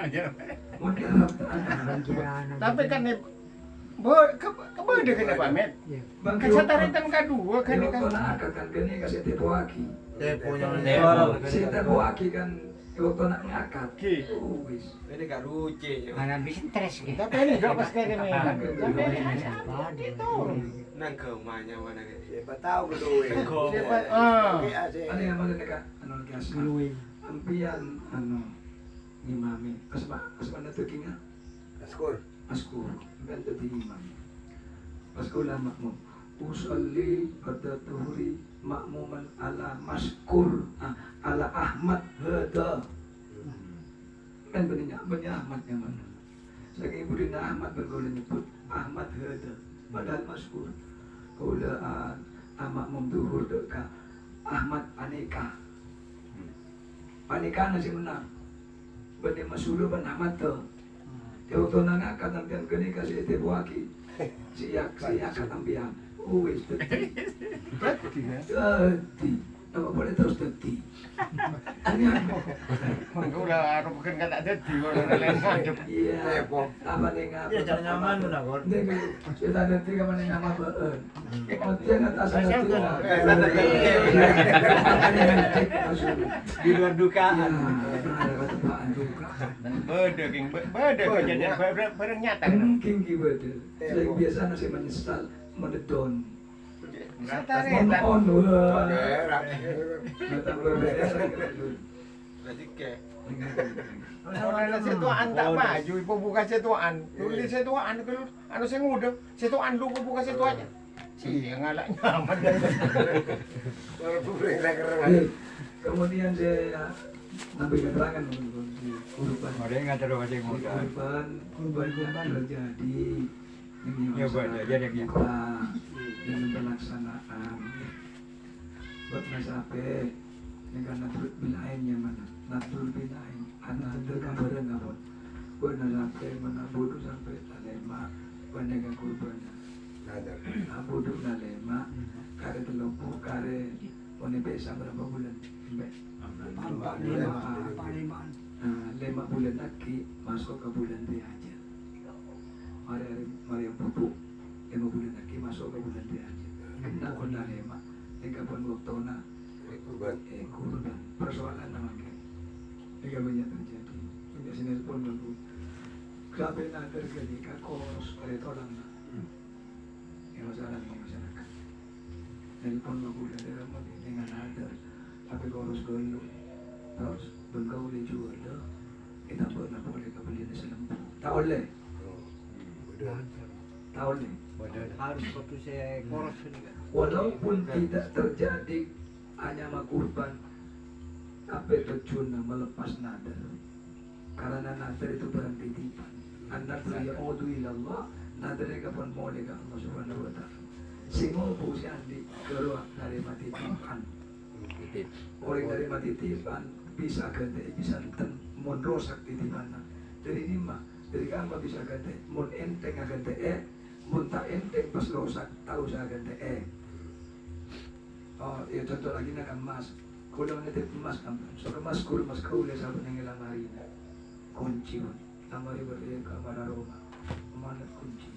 Ada. Model tanah. Tapi kan ni kebeda kena pamet. Bang Kan sataritan kadua kan Kalau kan. kau nak akan gini kasih tepo aki. Teponya Si tepo aki kan kalau kau nak ngakak. Ki. Wis. Ini gak lucu. Mana bisa stres gitu. Tapi ini enggak pas kali ni. Tapi ini itu. Nang ke rumahnya mana ke? Siapa tahu betul. Siapa? Ah. Ada yang mana dekat anu kiasa. Ampian anu imami. Kasma tu kinga. Skor. Askur. Ampian tu imam. Askur lah makmum. Usalli pada tuhuri makmuman ala maskur ala Ahmad hada. Kan benih Ahmad yang mana? Saking ibu dina Ahmad bergolong nyebut Ahmad hada. Padahal maskur. Kaulaan makmum duhur deka Ahmad aneka. Aneka nasi menang. Benih masulu ban Ahmad tu. Dia waktu nangak tampian kini kasih tebuaki. Siak tampian. Wis teti. Apa boleh terus teti. Ini apa? Kau lah aku bukan kata tadi orang lain ngadep. Iya. Apa nih ngapa? Iya, jangan nyaman mana kor. Kita nanti kapan nih ngapa beun. Oh jangan tas nanti. Di luar dukaan. Beda king beda kejadian bareng nyata. Mungkin gitu. Saya biasa nasi menyesal menedon. Sataritan. On. Berarti kayak Orang setuaan tak maju, ibu buka setuaan. Tulis setuaan kalau anu saya ngudah, setuaan lu buka setuannya. Yang ngalak nyaman. Kemudian saya ambil keterangan kurban. Ada yang ngajar wajah muda. Kurban terjadi. Ini Ya, Pak, jadi yang dengan pelaksanaan buat masape dengan naturut bilainnya mana naturut bilain anak itu kabar ngapun buat masape mana bodoh sampai talema panjang kurbannya bodoh talema kare telompo kare one pesa berapa bulan lima bulan lagi masuk ke bulan Riyajah. Mari pupuk 5 bulan lagi masuk ke bulan Riyajah. Kena kena lima. Tiga pun waktu na kurban persoalan namanya. Tiga banyak terjadi. Punya sini pun lalu. Sampai nak terjadi kakos pada orang na. Yang masalah ni masyarakat. Telepon magulan dalam dengan ada. Tapi korus dulu. Terus bergaul jual dah. Kita pernah boleh kebeli di selembu. Tak boleh. Tak boleh. Harus waktu saya koros ini kan. Walaupun tidak terjadi hanya kurban, tapi tujuan melepas nadar. Karena nadar itu barang titipan. An-nadru ya'udu ilallah. Nadar itu pun boleh ke Allah Subhanahu wa ta'ala. Semua fungsi andi keluar dari mati titipan. Orang dari mati titipan bisa ganti, bisa mun rosak titipan. Dari ini mah, dari kamu bisa ganti, mun enteng ganti mun tak enteng pas rosak tahu saya ganti Oh, ya contoh lagi nak emas. Kalau nanti emas kamu, so emas kau lihat sahabat yang hilang hari ini. Kunci, lamari berdiri kamar aroma, mana kunci.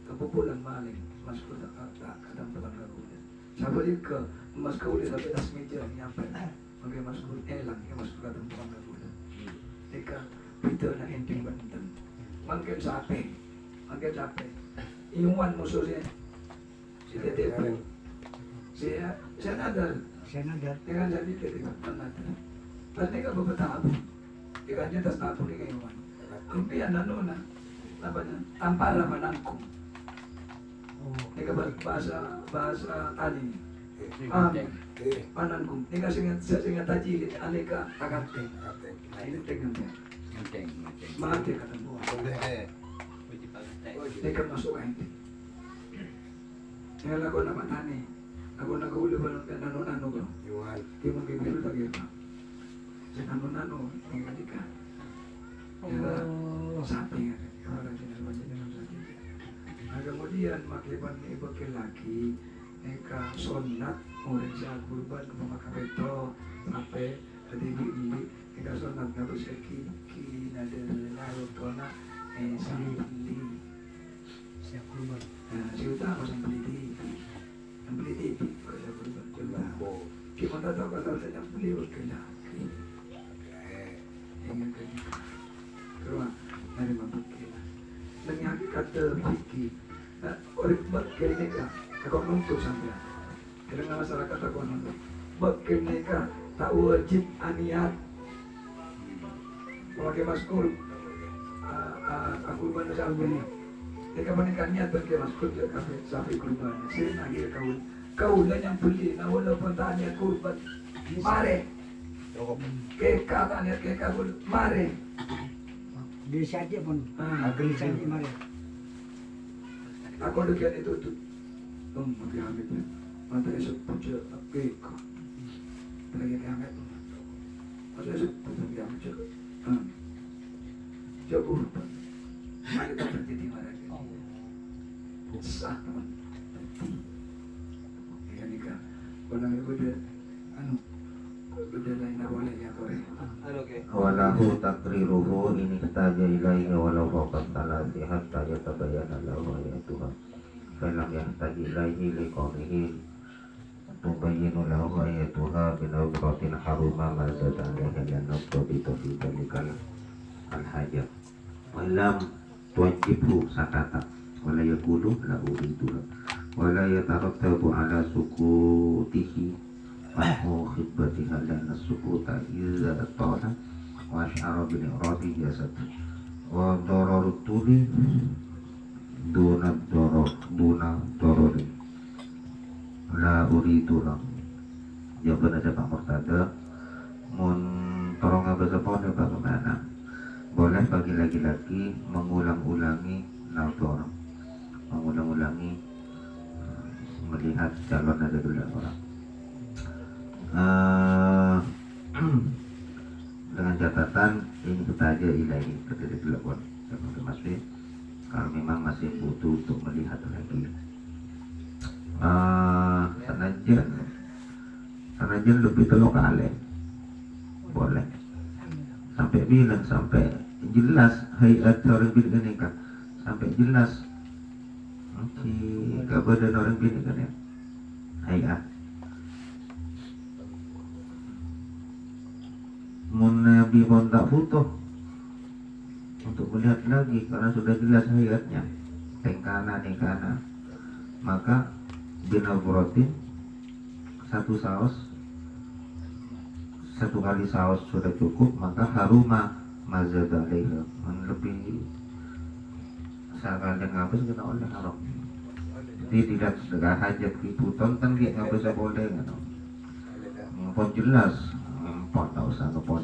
Kepupulan maling, emas kau tak kadang teman kau lihat. Sahabat ke emas kau lihat tapi tas meja nyampe. Mungkin emas kau elang, emas kau kadang teman kau lihat. Jika kita nak enteng benten, mungkin sampai. Angkat capek. Iwan musuhnya. Si Tetepu. Saya nadar. Dengan jadi Tetepu nadar. Pas ni kalau bertabu. Dengan dia tas tabu ni kayak Iwan. Kumpian nana. Apa na? Tampar apa nangkung. Ini bahasa tali. Panangkung. Ini singa tajilit. Aneka takate. Ini dengan dia. Mati kata buah. Teka masuk ente. Yang lagu nama tani, lagu ulu balon dan nano ko. Di mungkin biru tak kira. Nano nenggalika. ibu lagi eka sonat orang siap kurban memakai beto sampai tadi beli eka sonat nggak bisa ki nada naruh tona sambil Siap kurban. nah si utama sambil beli kalau siap kurban coba gimana tahu kalau saya beli lagi ingin kerja kerja dari mabuk kita dengan kata fikir orang bakal nikah aku nuntuk sampai karena masyarakat aku nuntuk bakal nikah tak wajib aniat memakai maskul aku bantu sampai jika menikah niat pakai maskul dia kafe sampai kurban sih lagi kau yang beli nah walaupun tak niat kurban mare keka tak niat keka pun mare Di saja pun. Agri saja mari. aku dekat itu tuh pakai hamitnya mata esok puja keka lagi hamet mata esok puja hamet jauh mari kita terjadi marah sah teman ya nikah kalau ibu dia udah lain boleh ya boleh walahu takriruhu ini ihtaja ilaihi walau fawqa thalathi hatta yatabayyana lahu ayatuha falam yahtaji ilaihi liqawlihi tubayyinu lahu ayatuha binawratin haruma mazada alaiha lanabtu bitofi dalikal al-hajat walam tuwajibhu sakata wala yakulu la uriduha wala yatarattabu ala sukutihi wa khidbatiha lana sukuta iza ta'ala wa asyara bin iradi jasad wa dararut tuli duna darari la uriduha jawaban ada Pak Murtada mun tolong bahasa pondok bagaimana boleh bagi laki-laki mengulang-ulangi nador mengulang-ulangi melihat calon ada dua orang dengan catatan ini kita aja ilahi ketika dilakukan masih kalau memang masih butuh untuk melihat lagi sanajan lebih telok kali boleh sampai bilang sampai jelas hayat orang bilang ini kan sampai jelas oke gak badan orang bilang kan ya hayat Nabi pun tak butuh untuk melihat lagi karena sudah jelas hayatnya tengkana maka binaburatin satu kali saus sudah cukup maka haruma mazad alaiha lebih sekali ngabis kena oleh haram jadi tidak segala hajat kiputon kan dia nggak bisa boleh kan pun jelas pun tak usah ngepon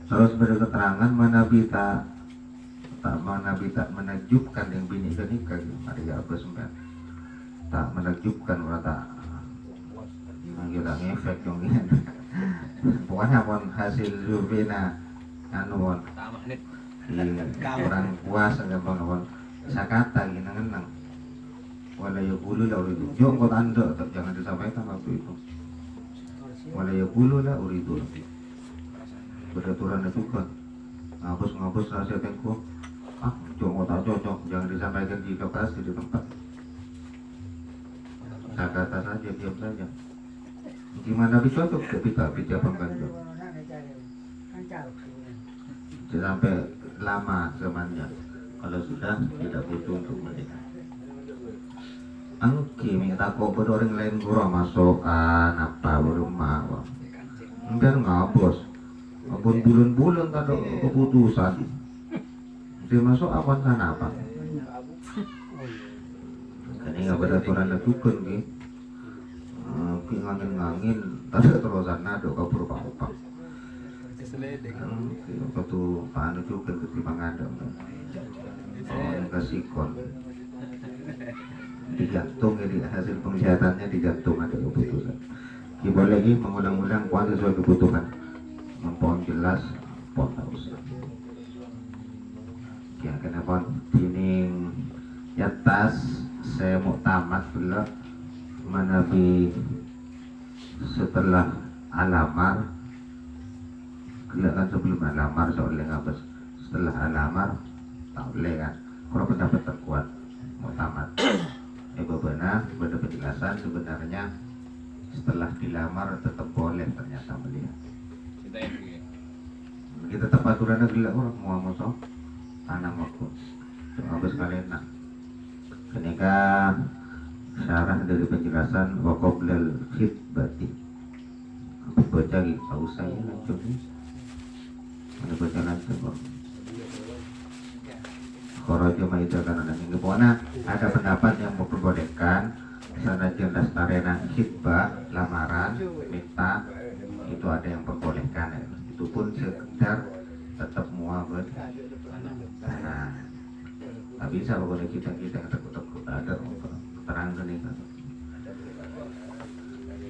terus berketerangan Nabi tak menakjubkan yang bini dan nikah ada apa sempat tak menakjubkan orang tak gila ngefek dong ini pokoknya pun hasil survei pun orang puas agak pun sakata gini ngenang wala yaqulu la uridu yuk kok anda jangan disampaikan waktu itu wala yaqulu la uridu beraturan itu kan ngapus rahasia tengku cocok tak cocok jangan disampaikan di lokasi di tempat sakata saja diam saja gimana bisa cocok ketika bicara pengganjil sampai lama zamannya kalau sudah tidak butuh untuk menikah angki minta kok orang lain gurau masukkan apa berumah enggak ngabos apun bulan-bulan tak ada keputusan dia masuk apa sana apa ini nggak beraturan lakukan nih ngangin tak ada terusan ada kau berapa-apa waktu Pak Anu juga ketimbang ada yang kasih kon di jantung jadi hasil penglihatannya di jantung ada keputusan kita lagi mengulang-ulang kuat sesuai kebutuhan mempon jelas pon tak usah ya kenapa tining ya tas saya mau tamat pula menabi setelah alamar kelak kan sebelum alamar seoleh ngabas setelah alamar tak boleh kan kalau pendapat terkuat mau tamat benar penjelasan sebenarnya setelah dilamar tetap boleh ternyata melihat kita tetap aturan gelak orang mau masuk tanam aku habis kalian nak ketika syarah dari penjelasan waqoblal khitbati aku baca gitu tak usah ya langsung ni mana baca langsung kok Kharaja Maida karena minggu pokoknya ada pendapat yang memperbolehkan sanajan dastarena khitbah lamaran minta itu ada yang memperbolehkan ya. Itu pun sekedar tetap muawad nah tak bisa pokoknya kita yang takut ada terang nih kan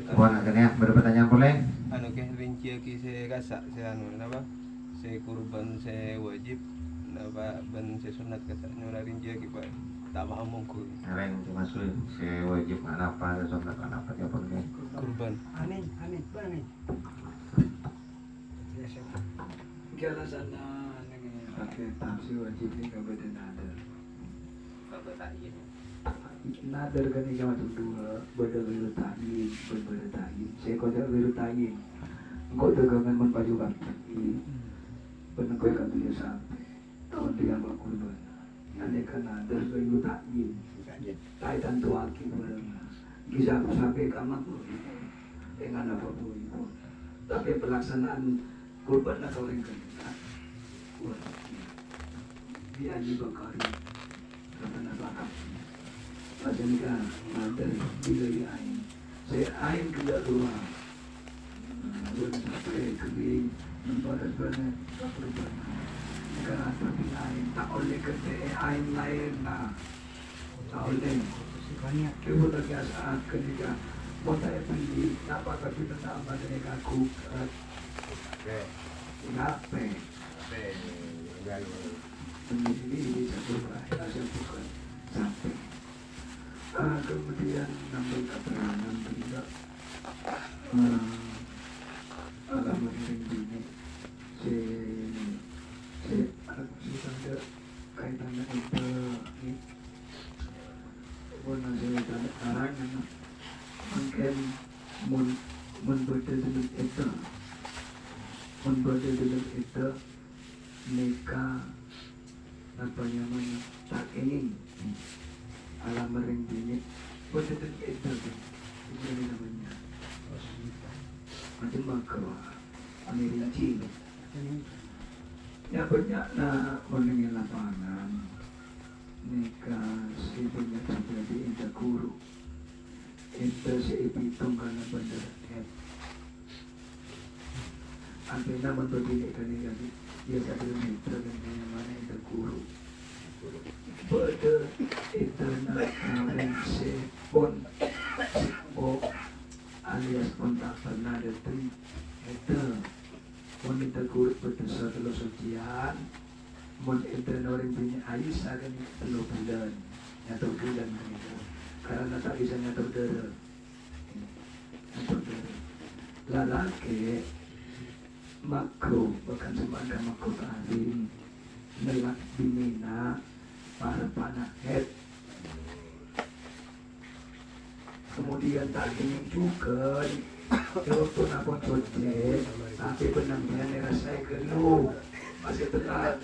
buat akhirnya berpertanyaan boleh anu ke rinci ki se gasak se anu napa se kurban se wajib napa ban se sunat gasak nyora rinci ki pak tak paham mongko reng masuk saya wajib apa sunat apa ya boleh kurban Amin, amin, amin. Kala sana pakai tafsir wajib ni kepada nadar. Nadar kan ni macam dua, berdua tayin, berbeda tayin. Saya kau tak berdua tayin. Engkau dagangan menpaju kaki. Penengkau kan dia sampai. Tahun dia berkurban. Ane kan nadar berdua tayin. Tai tantu aki berang. Kisah sampai kamat pun. Dengan apa pun. Tapi pelaksanaan kurban nak kau ringkan. Dia Haji Bakari kata nak bakar macam ni kan ada bila dia ain saya ain kerja luar sampai kering membalas banyak perubahan karena tapi ain tak boleh kerja ain lain lah tak boleh Banyak. kita biasa ketika mau saya pergi apa kita tak apa dengan aku ngape ini satu saya bukan sampai kemudian nambah keterangan tidak alamat ini si tanda kaitannya itu ini pun saya tanda karangan mungkin membaca dalam itu nikah apa namanya tak ingin alam ring ini betul itu ini namanya macam makro rinci ya banyak nak mengenai lapangan nikah si banyak terjadi indah guru itu si hitung karena benar artinya membagi ini jadi dia satu meter dengan mana itu guru pada itu nak sepon alias pun tak pernah datang itu wanita guru berdosa telur sucian mon itu orang punya Aisyah kan telur bulan nyatu bulan itu karena tak bisa nyatu darah lalaki makro bahkan semacam makro tahrim melak bimina para panahet kemudian tak ingin juga waktu napon cocek tapi penampilan rasanya geluh masih telat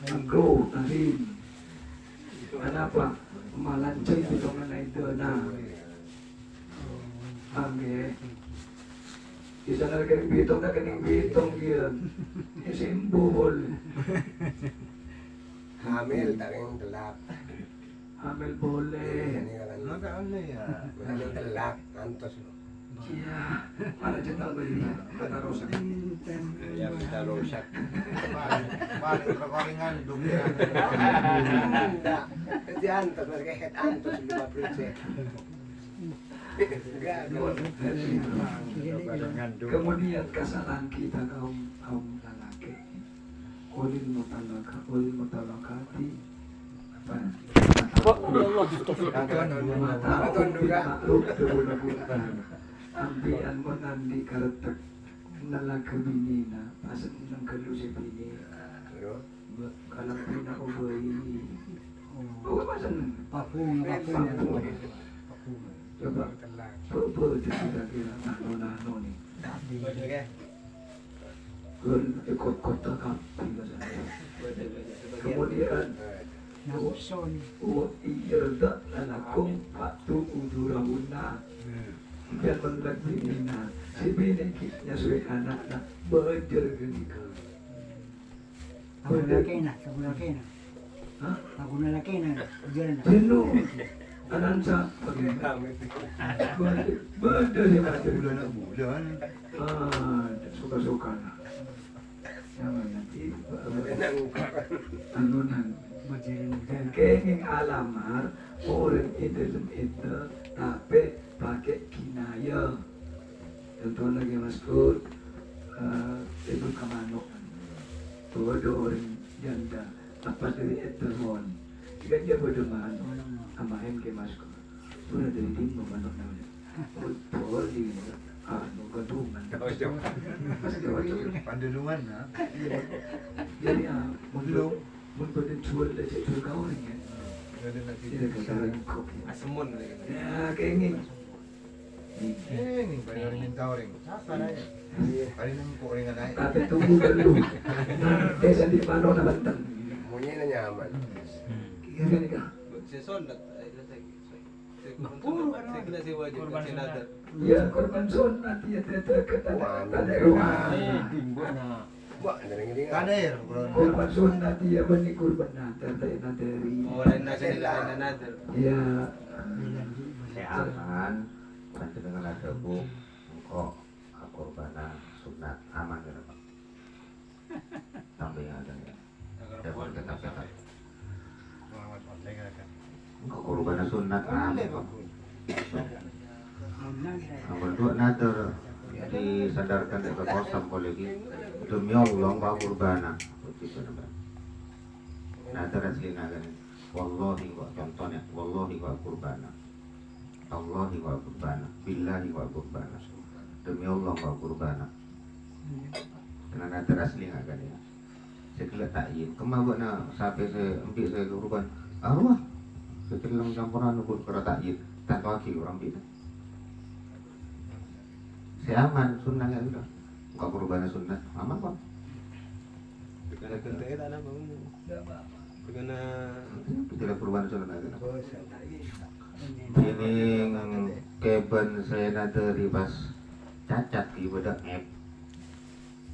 makro tahrim kenapa malanceng itu mana itu nah angge di sana kening bitong na kening bitong yun simbol hamil taring telak hamil boleh taring telak antos iya mana centang beli kata rosak ya kita rusak Balik perkoringan dunia. jadi antos mereka antos 50 sen kemudian kesalahan kita kaum lelaki ulil mutalakati apa Mataon juga makluk dulu-dulu. Ambian mo nandi karatak nalaga binina pasan ng kalu si bini. Kalang pinakubay. Oo, pasan. Papung. Coba. Purple kira-kira ano ni. Kung ikot kota ka. Kemudian Nabuson. iyerda lalakong patu udura-una. Biar menglagini na si binigitnya suwe anak na bejer gini ka. Ako na laki na. Ha? Ako na laki na. Diyan na. Sino? Anan sa bejer ni macam Bulan nak bulan. suka-suka na. Jangan nanti ano nan. Dan kenging alamar orang dalam itu tapi pakai kinaya. Contoh lagi masuk ibu kamanok. Ada orang janda apa dari etermon. Jika dia berdeman amahem ke masuk. Sudah dari tim memanok namanya. Betul di gadungan. Pandulungan ha. Jadi mun pada jual dah jual kau ni kan. Dia kata kopi. Asemun lagi. Ya kenging. Ini bayar minta orang. Paling nang ko ring anay. Tapi tunggu dulu. Desa di mana na bantan. Mungkin na nyaman. Kira ni ka. Si sunat ay latag. Saya kena si wajib kasi nadat. Ya korban son nanti ya terdekat ada rumah. Wah, nering-nering. Kader. Korban son nanti ya bani korban nanti dari. Wala na siya nila na nadat. Ya. Aman panjenengan ada bu engkau korbana sunat aman ya Pak. Sampai ada ya. Ya boleh kata-kata. Engkau korbana sunat aman Pak. Berdua nader disadarkan dari kekosam kolegi demi Allah engkau korbana. Nader asli nagan. Wallahi wa contohnya wallahi wa kurbana. Allahi wa kurbana, billahi wa kurbana. Demi Allah wa kurbana. Karena nanti asli nggak kan ya. Saya kira takyin. Kemana nak sampai saya ambil saya ke kurban. Wah, saya kira campuran nubut kera takyin. Tanpa lagi orang bina. Saya aman, sunnah ya sudah. Bukan kurbannya sunnah, aman kok. Kena kenteng tak ada bangun. Kena Tidak kurban sunnah aja. Ini keben saya dari pas cacat di bedak app.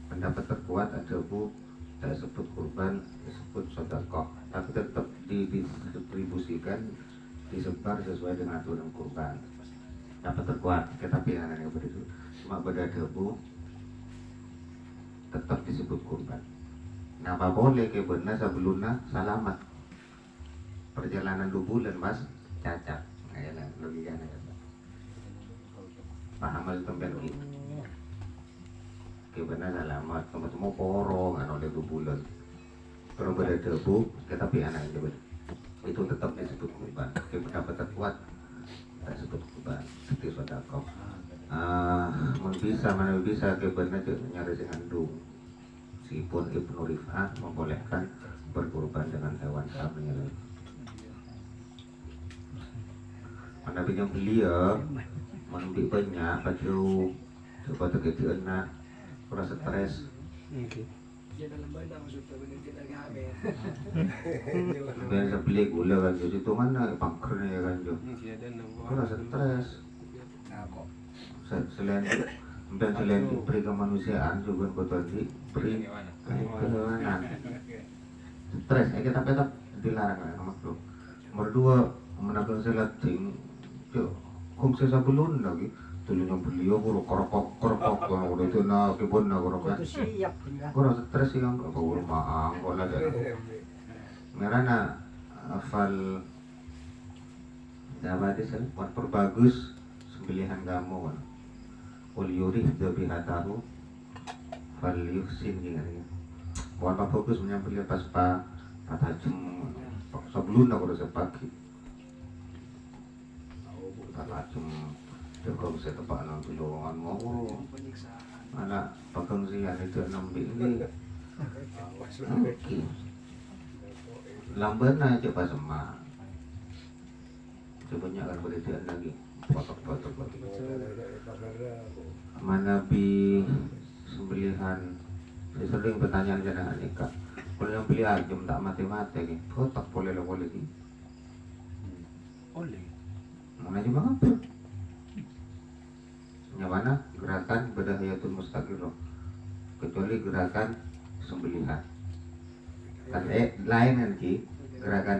Pendapat terkuat ada bu, saya sebut kurban, disebut sedekah, tapi tetap didistribusikan, disebar sesuai dengan aturan kurban. Dapat terkuat, tetapi yang begitu cuma beda debu, tetap disebut kurban. Napa boleh kebennya sebelumnya selamat perjalanan 2 bulan mas cacat. Ayolah, logikanya ya. Paham hal tempat ini. Kebenar selamat, temu porong, oleh 2 bulan. Kalau pada debu, tetapi anak itu tetap disebut kurban. Pendapat terkuat, disebut kurban. Itu sedekah. Mana bisa kebenar nyari singandung. Meskipun Ibnu Rif'ah membolehkan berkurban dengan hewan kambing. Mana punya beliau menambil banyak baju coba terkejut nak kurang stres. Dia dalam badan maksudnya benda tidak hamil. Biasa beli gula kan jo itu mana pangkernya kan jo. Kurang stres. Selain diberi kemanusiaan juga betul diberi kehewanan. Stres, kita tetap dilarang sama bro. Nomor 2 menabung selating. Yo, kum sesa belum lagi. Tulunya beliau buru korok kalau udah itu na kebun na korok kan. Siap ya. Kurang stres yang buru maang kok lagi. Merana hafal dapat disel perbagus sembelihan kamu kan. Ul yurih dzabihatahu fal yuhsin gitu. Buat bagus menyembelih pas tahajud sebelum aku udah sepagi. tak macam jokong saya tepak nang tulungan mau anak pegang sian itu nambik ini lamban aja pas semak coba kan beritian lagi potok-potok lagi mana bi sembelihan saya sering bertanya dengan Eka kalau yang beli ajam tak mati-mati ni kotak boleh lagi Oleh. mana cuma apa yang mana gerakan badahayatul mustaqirah kecuali gerakan sembelihan kan lain kan ki gerakan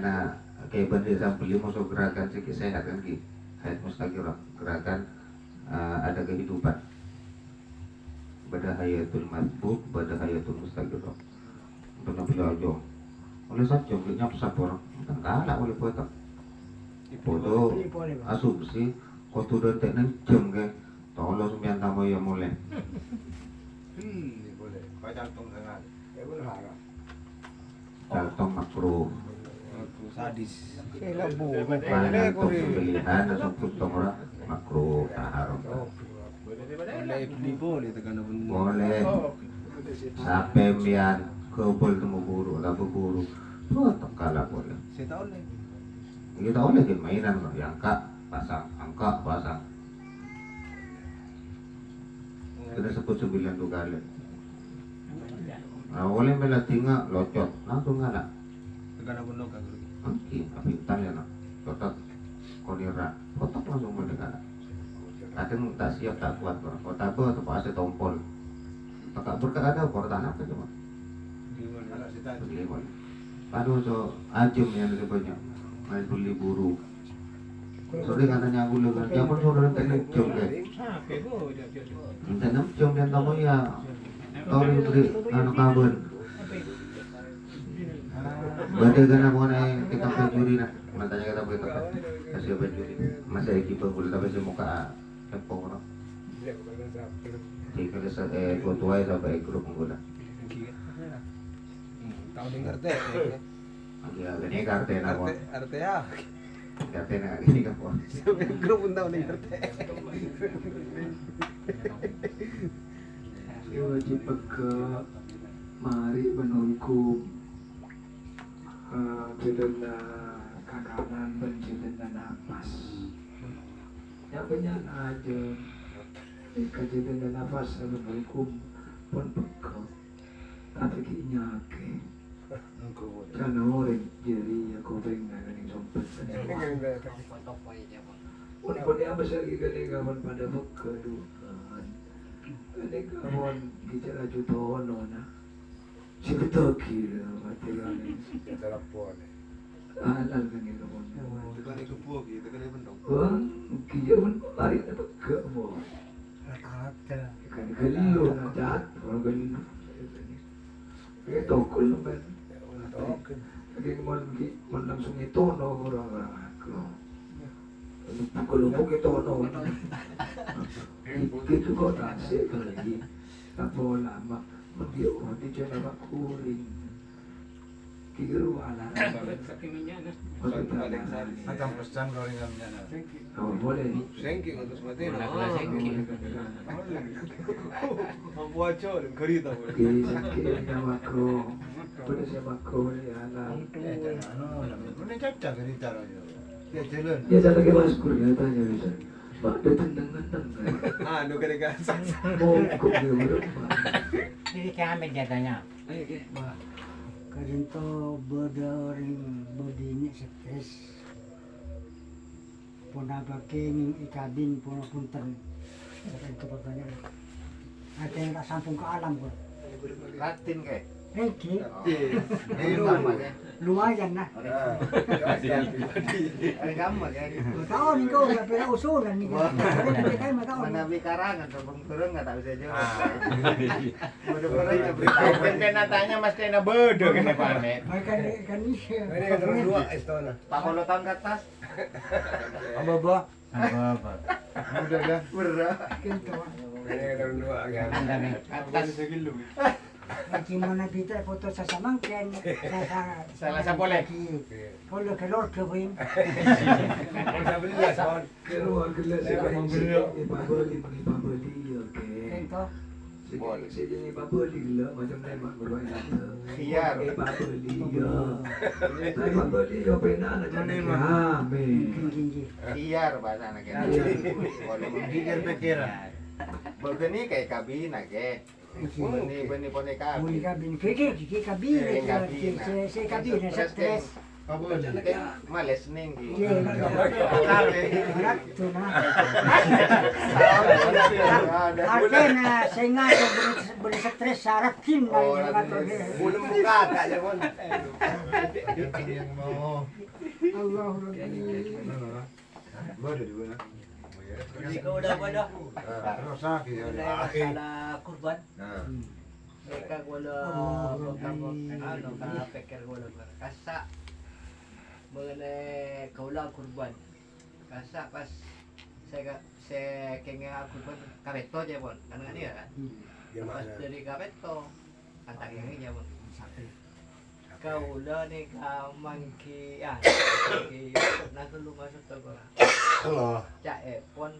kayak benda sambeli masuk gerakan sikit sehat kan ki hayat mustaqirah gerakan ada kehidupan badahayatul masbuk badahayatul mustaqirah benar beliau aja oleh saja belinya pesapor kan kalah oleh potok foto asumsi kotu dan teknik jam ke tolong sembilan tamu yang mulai Ini boleh. Kau jantung sangat. Ya boleh harap. Daltong makro Aku sadis. mana tong pembelian langsung putong orang makro taharom Boleh beli boleh tekan pun. boleh sampai mian kebol temu buru atau buru potok kalah boleh Saya tahu oleh. kita oleh kan mainan yang angka pasang kita sebut 9 kali nah boleh bela tinggal locot langsung ngalah Tekan pun noka guru. angki api tanya nak kotak konira kotak langsung boleh ngalah kadang tak siap tak kuat kotak apa atau pasir tompol tak berkat ada kortan apa cuma Anak si tadi. beli boleh aduh so ajum yang sebanyak main beli buru sorry katanya aku lagi ya pun saudara teknik jom ke enam jom dan tamu ya tori beri anak kabun badai kan aku naik kita penjuri nak matanya kita beritahu kasih penjuri masih ekipa boleh tapi semuka tempo no jika saya tua sampai grup mengguna Tahu dengar teh. agak ini karten aku Arte ya. karten ini kapor Sampai grup pun tahu dengar teh. wajib ke mari menunggu cedera kakanan dan cedera nafas yang banyak aja jika cedera nafas menunggu pun peka tapi kinyake karena orang jadi aku pengen yang sompet pun yang besar kita kawan pada peka dukan ini kawan bicara jutono na si betokir mati kali Telepon. alal kan itu pun Tekan ke puak gitu kan bendong. wah kia pun lari na peka mo kan galiyo na jat orang galiyo kaya tokol naman kaya man langsung itono orang-orang ako lupok itono gitu kok nasi lagi tak boleh lama dia di jalan makuring kira wala Macam pesan kau dengan oh boleh Sengking untuk mati. Mampu aja dan kari tahu. sakit nama makro pada saya makro ni anak Mana cacah cerita kau ni. Dia jalan. dia tak lagi maskur dia tanya bisa mak dia tendang-tendang Ah, nu kena gasak. mau kok dia berapa Jadi kami katanya. Karinto berdoring berdini stres. Puna baking ikabin puna punten. Itu pertanyaan. Ada yang tak sampung ke alam pun. Latin ke? Regi, Ini lumayan nah. Ada gambar ya. Tahun itu nggak pernah usulan nih. Jadi kita mah tahun. Mana bikarangan atau turun nggak tahu saya jawab. Bener-bener ya berita. Kena tanya mas kena bodoh kena pamet. Mereka kan ini. Ini yang turun dua istana. Pak kalau tahun ke atas. Apa? Udah dah. Berat. Gitu. Ini yang turun dua kan. Atas. Gimana kita foto sa samangken. Salah sa boleh. Polo ke lord ke win. Keluar gelas ipabeli oke. Ento. Saya jadi ipabeli gila macam tembak bermain ada. Khiyar. Ipabeli ya. Ipabeli ya pena nak jadi rame. Gigi. Khiyar bahasa anak kita. Boleh pikir-pikiran. Begini kayak kabin aja. Benih poni kabin. Muli kabin. Fikir gigi kabin. Saya kabin sa stress. Males ning. Berat tu na. Artinya saya ngaco boleh stres sarap tim na. Belum buka tak je pun. Allah. Baru di mana? Ikaw udah ba dah? Terus lagi ya. Masalah kurban. Nah. Mereka wala ano ka peker wala kasa mengenai kaulah kurban. Kasa pas saya kenga kurban kabeto aja bon. Kan dia kan. Pas dari kabeto antang yang ini bon. Kaulah ni ka mangki natulung masuk to ko. Cak pon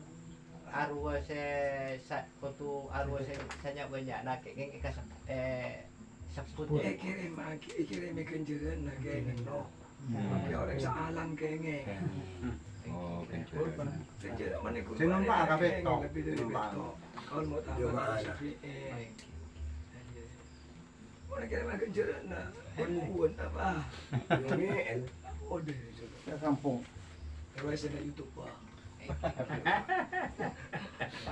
arwah saya foto arwah saya banyak nak keng kasak sabut Kirim kenjeran nak kenge no. Pakai orang sealang kenge. Oh, kenceran. Kenjeran mana kurban. Sino pa kabeto? Lebih dari beto. Kau mau tahu mana? Mana kirim kenjeran na. Buat apa? Ngel. Oh deh. Sa kampung. Terus ada YouTube pa.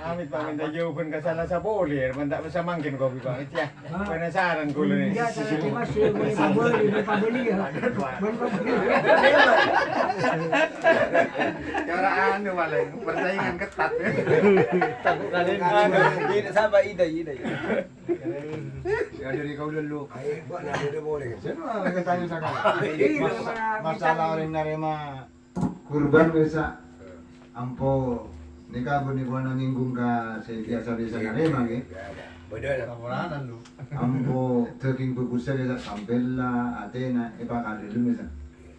Amit paminta jawaban ka salah sa boleh. Manda sa mangkin ko ba. Itya. Penasaran ko ni. Ya, tapi masih boleh pabeli ya. Cara anu malah persaingan ketat. Tidak sabar idai. Ya dari kau dulu. Ay, buat nak dia boleh. Sino ang nagkatayo sa kanya? Masalah orang narema kurban bisa ampo nikah ni buana ninggung ka sa biasa narema ge. Tawaran lu. Ampo taking pupusa sa Campbella Atena ipakali lumisa.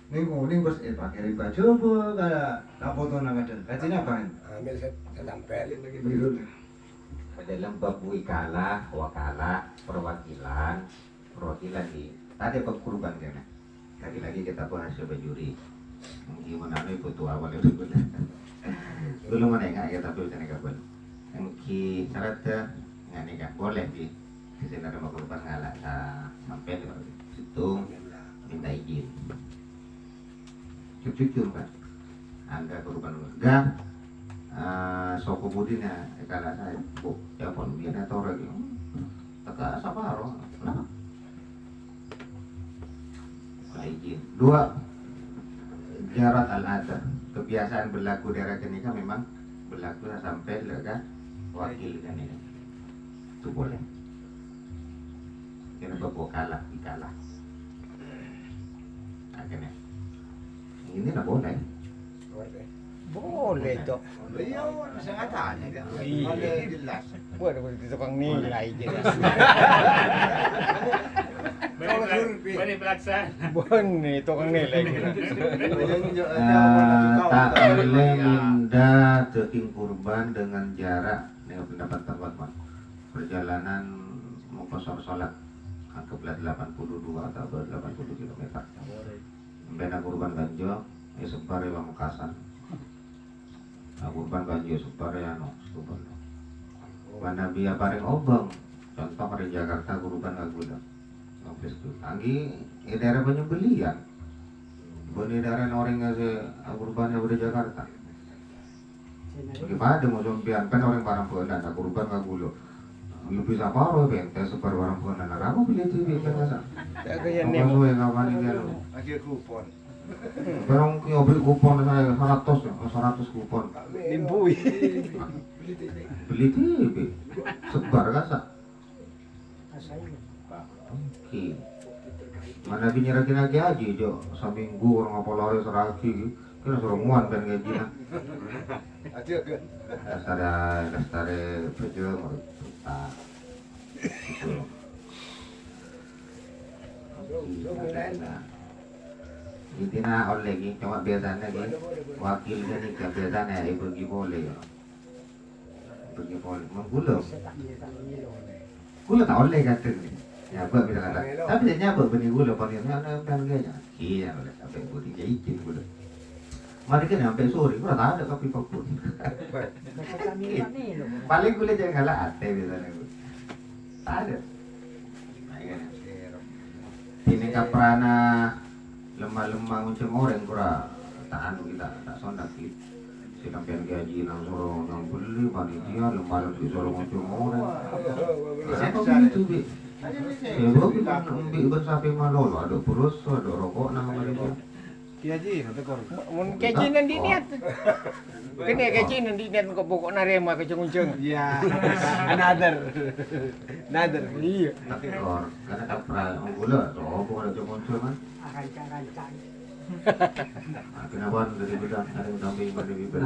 Ningos ipakiri ba coba kala kapoto na kadan. Katina pa. Ambil saya tampil lagi Birul. dalam bab wikala, wakala, perwakilan di tadi kurban kan. Lagi-lagi kita bahas coba juri. Gimana nih butuh awal itu belum mana enggak ya tapi udah enggak boleh. Mungkin syaratnya nggak nikah boleh di sini ada mau kurban ngalah sampai situ minta izin. Cucu kan, angga kurban enggak. Soko budina kala saya bu ya pun biar atau lagi tak saparo nah izin dua jarak al-ada kebiasaan berlaku daerah kenikah memang berlaku sampai lega wakil kan ini itu boleh kena bawa kalah dikalah akhirnya ini tak boleh. Boleh cok. Beliau sangat tanya kan. Iya. Jelas. Buat tukang nilai je. Boleh pelaksanaan. Boni tukang nilai. Tak boleh minda daging kurban dengan jarak dengan pendapat teman perjalanan mengkosor sholat anggaplah 82 atau 80 km. Bena kurban ganjo sebar ya Pamekasan. Kurban ganjo sebar ya no kurban. Mana biar paling obeng. Contoh dari Jakarta kurban agula. Ngapis tuh. Anggi daerah penyembelian. Bani daerah orang ngasih kurbannya udah Jakarta. Bagaimana mau sompian kan orang barang pendan kurban agula. Lebih saparo bente sebar barang pendan. Kamu beli TV kanasa. Kaya Apa ni. lu yang kawan ini lo? Akhir kupon. Barang kau beli kupon saya 100 kupon. Limbui. Beli TV sebar kasa. Oke. Mana binyerakin lagi aja jo seminggu orang apa lari seragi kena suruh muan kan gaji nah. Akhir kan. Dasar berjuang kita. Intinya oleh lagi, cuma biasanya lagi wakilnya nih biasanya pergi boleh, pergi boleh, menggulung, gulung tak oleh kata ni, ya apa bisa kata, tapi dia nyapa beri gulung palingnya ada pelangnya, iya oleh sampai budi jahit gulung, mari kan sampai sore, kurang ada kopi papun, paling gulung jangan kalah ate biasanya gulung, ada, ini kaprana lemah-lemah ngunceng orang kurang tak anu kita tak sondak sih si kampian gaji nang sorong nang beli panitia lemah di sorong ngunceng orang apa begitu bi ya gua kita ambil bersapi malolo ada purus ada rokok nang mereka Iya ji, nanti kor. Mun kejinan di niat. Kene kejinan di niat kok pokok narema kecung-uncung. Iya, another. Iya. tapi kor karena kapra gula so bukan ada muncul man Rancang-rancang. kenapa dari bedang ada yang samping pada bibir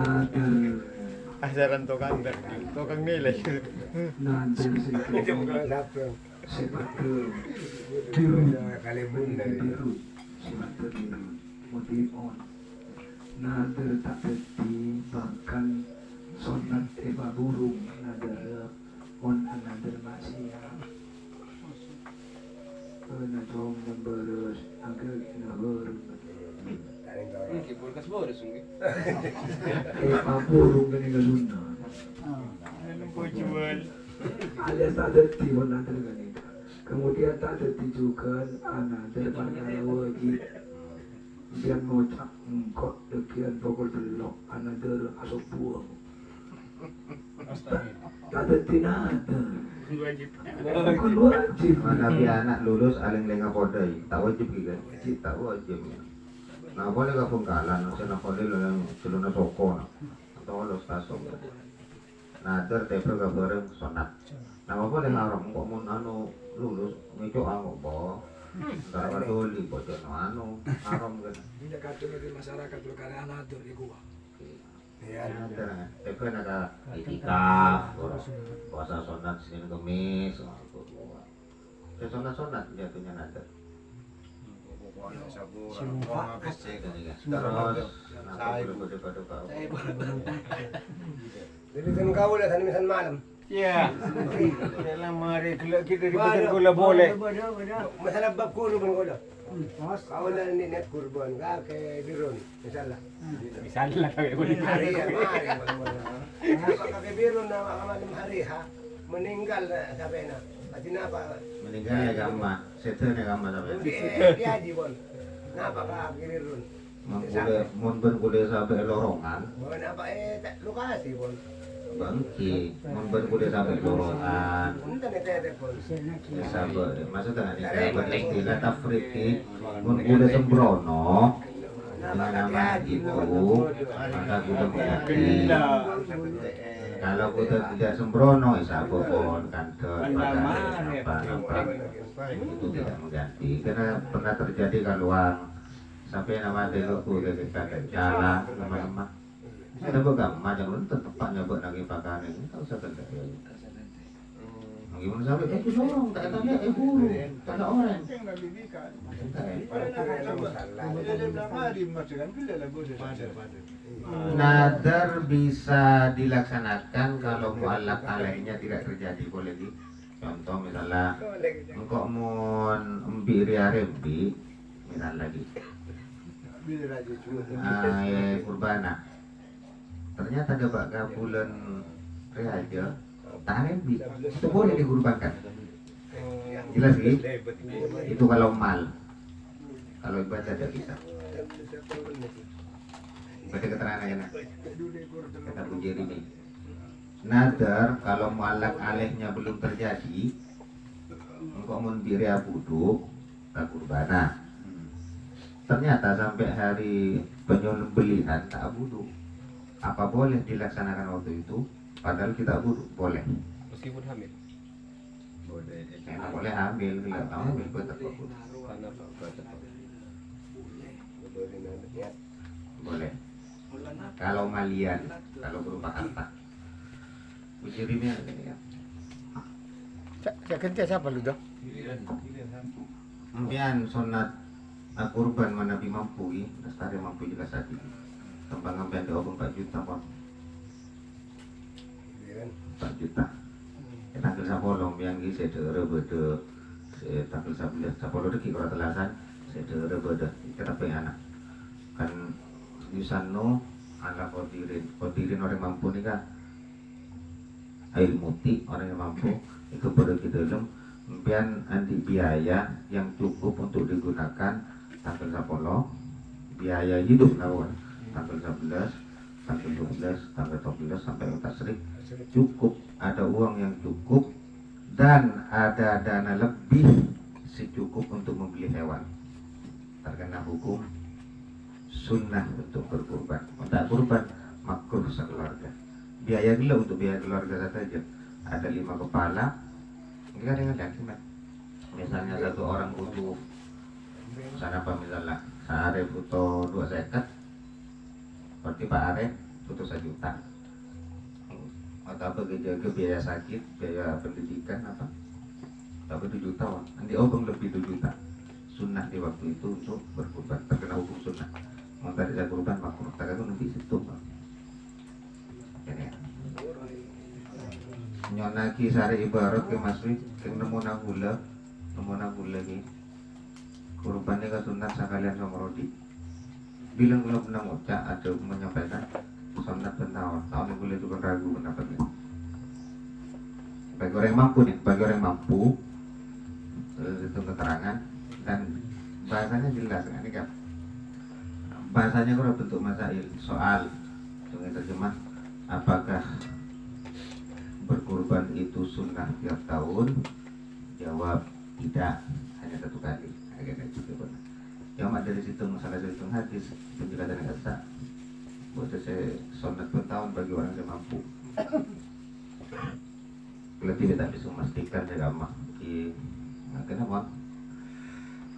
Ajaran tukang nilai. Nanti seperti biru Kali bunda biru seperti biru motif on. Nader tak terti bahkan sonat eva burung nader on nader masih ya. Dong yang beres agak ina burung. Kipul kas boros sungguh. Eva burung kan yang Sunda. Alias tak terti on nader kan itu. Kemudian tak terti juga nader pada wajib. Biar ngocak engkot dekian pokok delok another asok buang. Tak terti nader. Bukan wajib. tapi anak lulus aling lenga podai tak wajib juga tak wajib nah boleh ka pengkalan saya nak boleh lang celana soko atau los kasong nader teper ka bareng sonat nah boleh ngaram kok mun anu lulus ngeco anu bo Darah doli bocor anu arom kan Tidak kata di masyarakat lo karena another di gua. nader teper ada itikaf puasa sonat Senin Kamis sonat jatuhnya nader terus Jadi kan kau lah tadi misal malam. Ya. Dalam hari kita ribet gula boleh. Masalah bab kurban kau dah. Pas. Kau lah ni net kurban kau ke dirun misalnya. Misalnya kayak boleh. Hari ya hari. Apa ke dirun nama malam hari ha meninggal sampai na. Pasti napa? meninggal ya gamma setelah gamma sampai Dia di bon. Napa kau ke dirun? mun kude sampai lorongan Bon apa tak luka sih bon. bangki mun kude sampai lorongan Unta ni tete bon. sampai maksudnya ini istilah tafriki mun kude sembrono nama itu maka kude mati kalau kude tidak sembrono isapo pun kantor apa itu tidak mengganti karena pernah terjadi kaluang sampai nama telurku dari kakek jalan lama-lama ada beberapa macam itu tempatnya buat lagi pakai ini tak usah kerja gimana sampai itu dorong tak ada guru tak ada orang nadar bisa dilaksanakan kalau mualaf alaihnya tidak terjadi boleh di contoh misalnya engkau mau mbiri rembi misal lagi kurbana ternyata ada bakal bulan reaja tarebi itu boleh dikurbankan jelas sih itu kalau mal kalau ibadah tidak bisa baca keterangan ya nak kata Bujiri ini nadar kalau mualak alehnya belum terjadi engkau mendiri abudu tak kurbana ternyata sampai hari penyembelihan tak abudu apa boleh dilaksanakan waktu itu padahal kita abudu boleh Meskipun hamil. boleh hamil bila hamil tetap abudu boleh kalau malian kalau berupa harta ujirimnya ya Saya kerja siapa lu dah? Mbian sunat kurban manabi mampu lestari mampu juga sakit. Kembang ambian diobong 4 juta pon. 4 juta. Tanggal 10 mbian ki sedere bede tanggal 11 10 deki ora telasan sedere bede kita anak. Kan Yusano anak kodirin orang mampu nih kan air muti orang yang mampu itu pada kita dalam mbian anti biaya yang cukup untuk digunakan tanggal 10 biaya hidup lawan tanggal 11 tanggal 12 tanggal 13 sampai tasrik cukup ada uang yang cukup dan ada dana lebih secukup untuk membeli hewan terkena hukum sunnah untuk berkurban. Untuk kurban makruh sekeluarga. Biaya gila untuk biaya keluarga saja. Ada 5 kepala. Ini kadang-kadang sih, misalnya satu orang butuh misalnya apa misalnya sehari butuh 2 seket, berarti Pak Arif butuh 1 juta. Atau apa ke biaya sakit, biaya pendidikan apa? Tapi 7 juta, nanti obeng lebih 7 juta. Sunnah di waktu itu untuk berkurban terkena hukum sunnah. Mau tadi saya kurban makruh, tak itu nanti situ. Ini. Nyonaki sari ibarat ke masri, ke nemu nagula ni. Kurbannya ke sunat sekalian sama rodi. Bilang kalau pernah ngucap ada menyampaikan sunat penawar. Tahun yang boleh juga ragu pendapatnya. Bagi orang yang mampu nih, bagi orang yang mampu itu keterangan dan bahasanya jelas kan ini kan. Bahasanya kalau bentuk masail soal dengan terjemah apakah berkurban itu sunnah tiap tahun? Jawab tidak, hanya 1 kali. Agak gitu benar. Yang dari situ masalah dari hitung hadis penjelasan yang sah. Buat saya sunnah per tahun bagi orang yang mampu. Kalau tidak bisa memastikan jaga mah. Kenapa?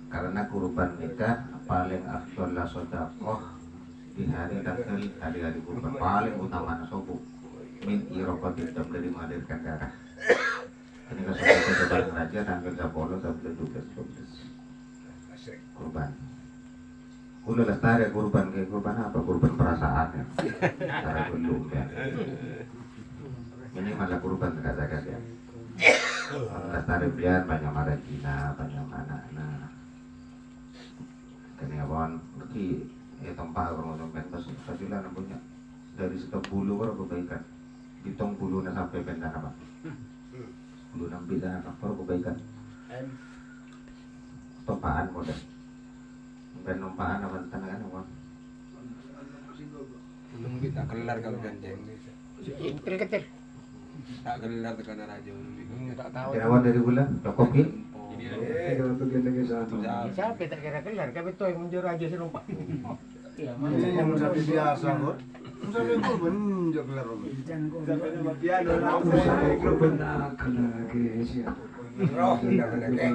Karena kurban nikah paling afdol la sedekah di hari kurban paling utama sobu min irokotin jam dari mengalirkan darah. Ini kalau sudah bareng raja tanggal 10 sampai 12 kurban. Udah lestari kurban kayak kurban apa? Kurban perasaan ya. Cara belum ya. Ini malah kurban terkadang ya. Lestari biar banyak marah Cina, banyak mana. Kini abang pergi tempat orang orang pas sajilah namanya dari sekep bulu baru kebaikan hitung bulunya sampai benda apa bulu nambi dan apa baru kebaikan topaan modal ben numpaan apa tangan apa Belum kita kelar kalau gandeng. Kecil-kecil. Tak kelar tekan raja belum. Tak tahu. kirawan dari bulan cukup ki Kalau begini ke satu. Siapa tak kira kelar, kami tuh yang menjur aja sih lupa. Iya, Ini yang sapi biasa kok. Sapi kurban jo kelar. Saya benar kena ke siapa. Roh tidak kena ke.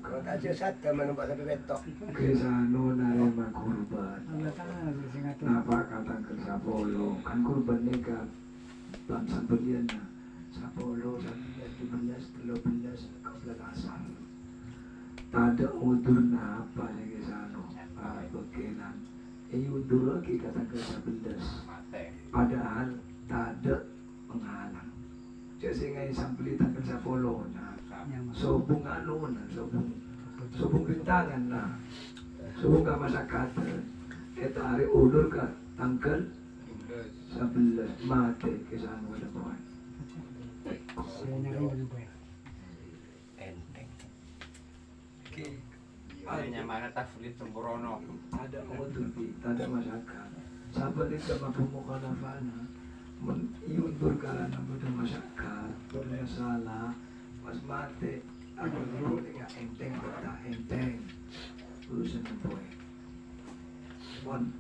Kalau tak sesat kami nampak sapi betok. Ke sana narema kurban. Napa kata ke Sapolo kan kurban nikah. Bangsa belian Sapolo 11, 12, 14 asal. Tada udur na apa lagi sana bekenan. Udur lagi kata ke 11. Padahal tada menghalang. Jadi ngai sampeli tanggal 10 na. Sobong ano na, sobong rintangan na. Sobong ka masakatan. Eta hari udur ka tanggal 11 mati ke sana wala buwan. Hanya mana tafrid sembrono. Ada udur ada masakan. Sabar itu mapemuka nafana. Iundur kala na muda masyarakat, bermasalah, mas mati, ako dulu dengan enteng, kota enteng, urusan ng buhay. One.